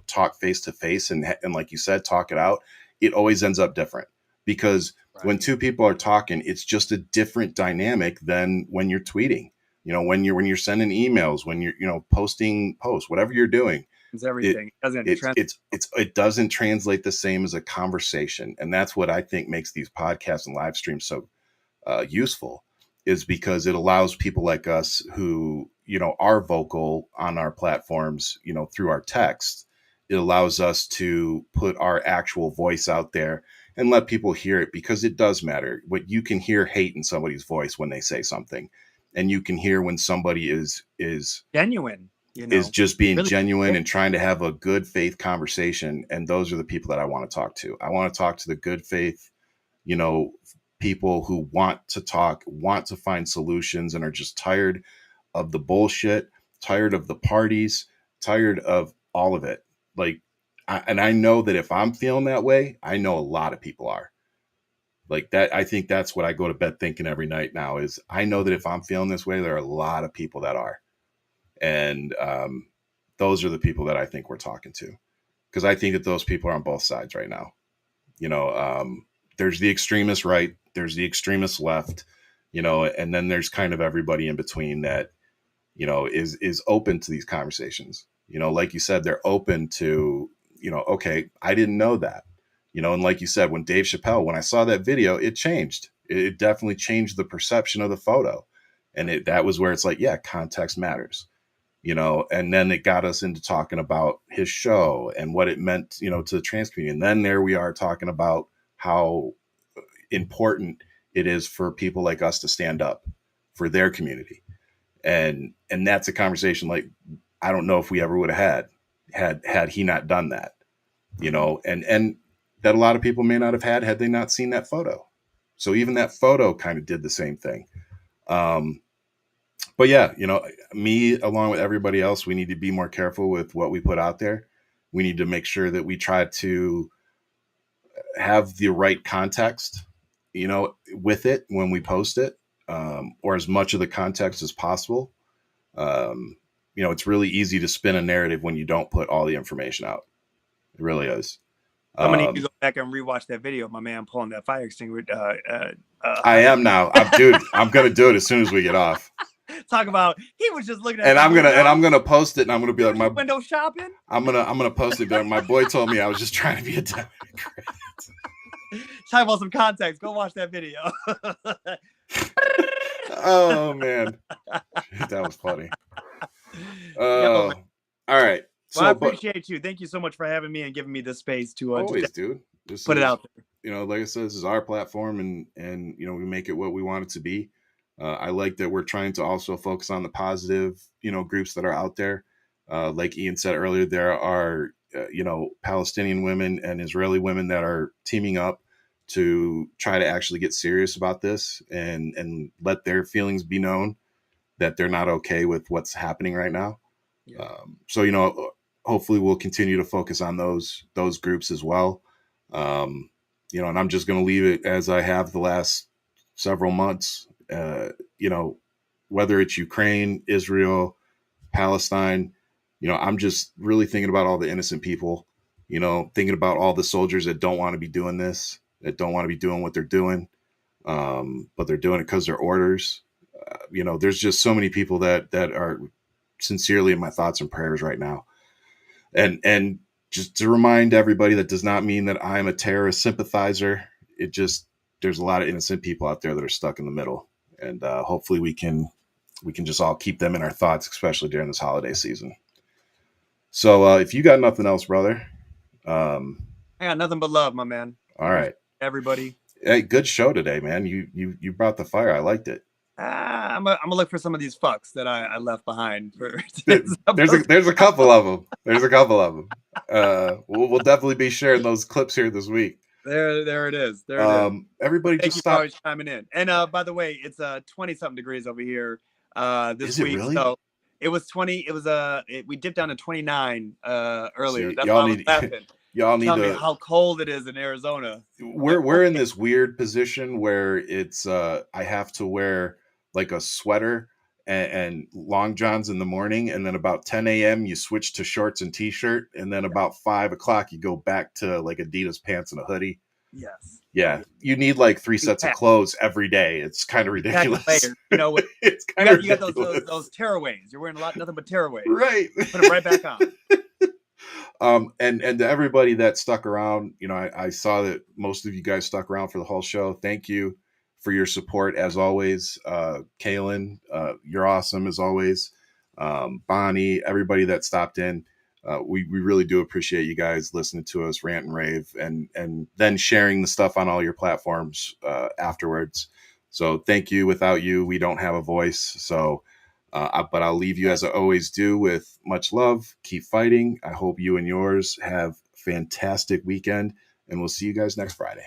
talk face to face and like you said, talk it out, it always ends up different, because when two people are talking, it's just a different dynamic than when you're tweeting. When you're sending emails, when you're posting posts, whatever you're doing, It's everything. it doesn't translate the same as a conversation. And that's what I think makes these podcasts and live streams so useful, is because it allows people like us who are vocal on our platforms, through our text. It allows us to put our actual voice out there and let people hear it, because it does matter. What you can hear hate in somebody's voice when they say something, and you can hear when somebody is genuine, is just being really genuine and trying to have a good faith conversation. And those are the people that I want to talk to. I want to talk to the good faith, people who want to talk, want to find solutions, and are just tired of the bullshit, tired of the parties, tired of all of it. Like, I know that if I'm feeling that way, I know a lot of people are like that. I think that's what I go to bed thinking every night now, is I know that if I'm feeling this way, there are a lot of people that are. And those are the people that I think we're talking to, because I think that those people are on both sides right now. There's the extremist right, there's the extremist left, and then there's kind of everybody in between that, is open to these conversations. Like you said, they're open to, okay, I didn't know that, and like you said, when I saw that video, it changed. It definitely changed the perception of the photo. And that was where it's like, yeah, context matters. And then it got us into talking about his show and what it meant, to the trans community. And then there we are talking about how important it is for people like us to stand up for their community. And that's a conversation like, I don't know if we ever would have had he not done that, and that a lot of people may not have had they not seen that photo. So even that photo kind of did the same thing. But yeah, me, along with everybody else, we need to be more careful with what we put out there. We need to make sure that we try to have the right context, with it when we post it, or as much of the context as possible. It's really easy to spin a narrative when you don't put all the information out. It really is. I'm gonna need to go back and rewatch that video of my man pulling that fire extinguisher. I am now. I'm gonna do it as soon as we get off. Talk about, he was just looking at, and I'm gonna post it, and I'm gonna be like, my window shopping. I'm gonna post it. My boy told me I was just trying to be a Democrat. Talk about some context. Go watch that video. Oh man, that was funny. All right. Well, I appreciate you. Thank you so much for having me and giving me the space to always, dude. Put it out there. Like I said, this is our platform, and we make it what we want it to be. I like that we're trying to also focus on the positive, groups that are out there. Like Ian said earlier, there are, Palestinian women and Israeli women that are teaming up to try to actually get serious about this and let their feelings be known, that they're not okay with what's happening right now. Yeah. So, hopefully we'll continue to focus on those groups as well. And I'm just going to leave it as I have the last several months. Whether it's Ukraine, Israel, Palestine, I'm just really thinking about all the innocent people, thinking about all the soldiers that don't want to be doing this, that don't want to be doing what they're doing. But they're doing it because they're orders. There's just so many people that are sincerely in my thoughts and prayers right now. And just to remind everybody, that does not mean that I'm a terrorist sympathizer. It just, there's a lot of innocent people out there that are stuck in the middle. And hopefully we can just all keep them in our thoughts, especially during this holiday season. So if you got nothing else, brother. I got nothing but love, my man. All right. Everybody. Hey, good show today, man. You brought the fire. I liked it. I'm gonna look for some of these fucks that I left behind. There's a couple of them. We'll definitely be sharing those clips here this week. There it is. Everybody, thank just you stop. for always chiming in. And by the way, it's 20-something degrees over here this week. Really? So It was 20. It was we dipped down to 29 earlier. See, That's why y'all I was need laughing. y'all need Telling me to. how cold it is in Arizona. Like, We're in okay, this weird position where it's I have to wear like a sweater and long johns in the morning, and then about 10 a.m. you switch to shorts and t-shirt, and then about 5 o'clock you go back to like Adidas pants and a hoodie. yes, Yeah, you need like three you sets of pack, clothes every day. It's kind of you pack ridiculous. layers. You know, with It's kind of you got those ridiculous. tearaways. You're wearing nothing but tearaways. Right. Put them right back on. And to everybody that stuck around, I saw that most of you guys stuck around for the whole show. Thank you for your support as always. Kaylin, you're awesome as always. Bonnie, everybody that stopped in. We really do appreciate you guys listening to us rant and rave, and then sharing the stuff on all your platforms afterwards. So thank you. Without you, we don't have a voice. So but I'll leave you as I always do with much love. Keep fighting. I hope you and yours have fantastic weekend, and we'll see you guys next Friday.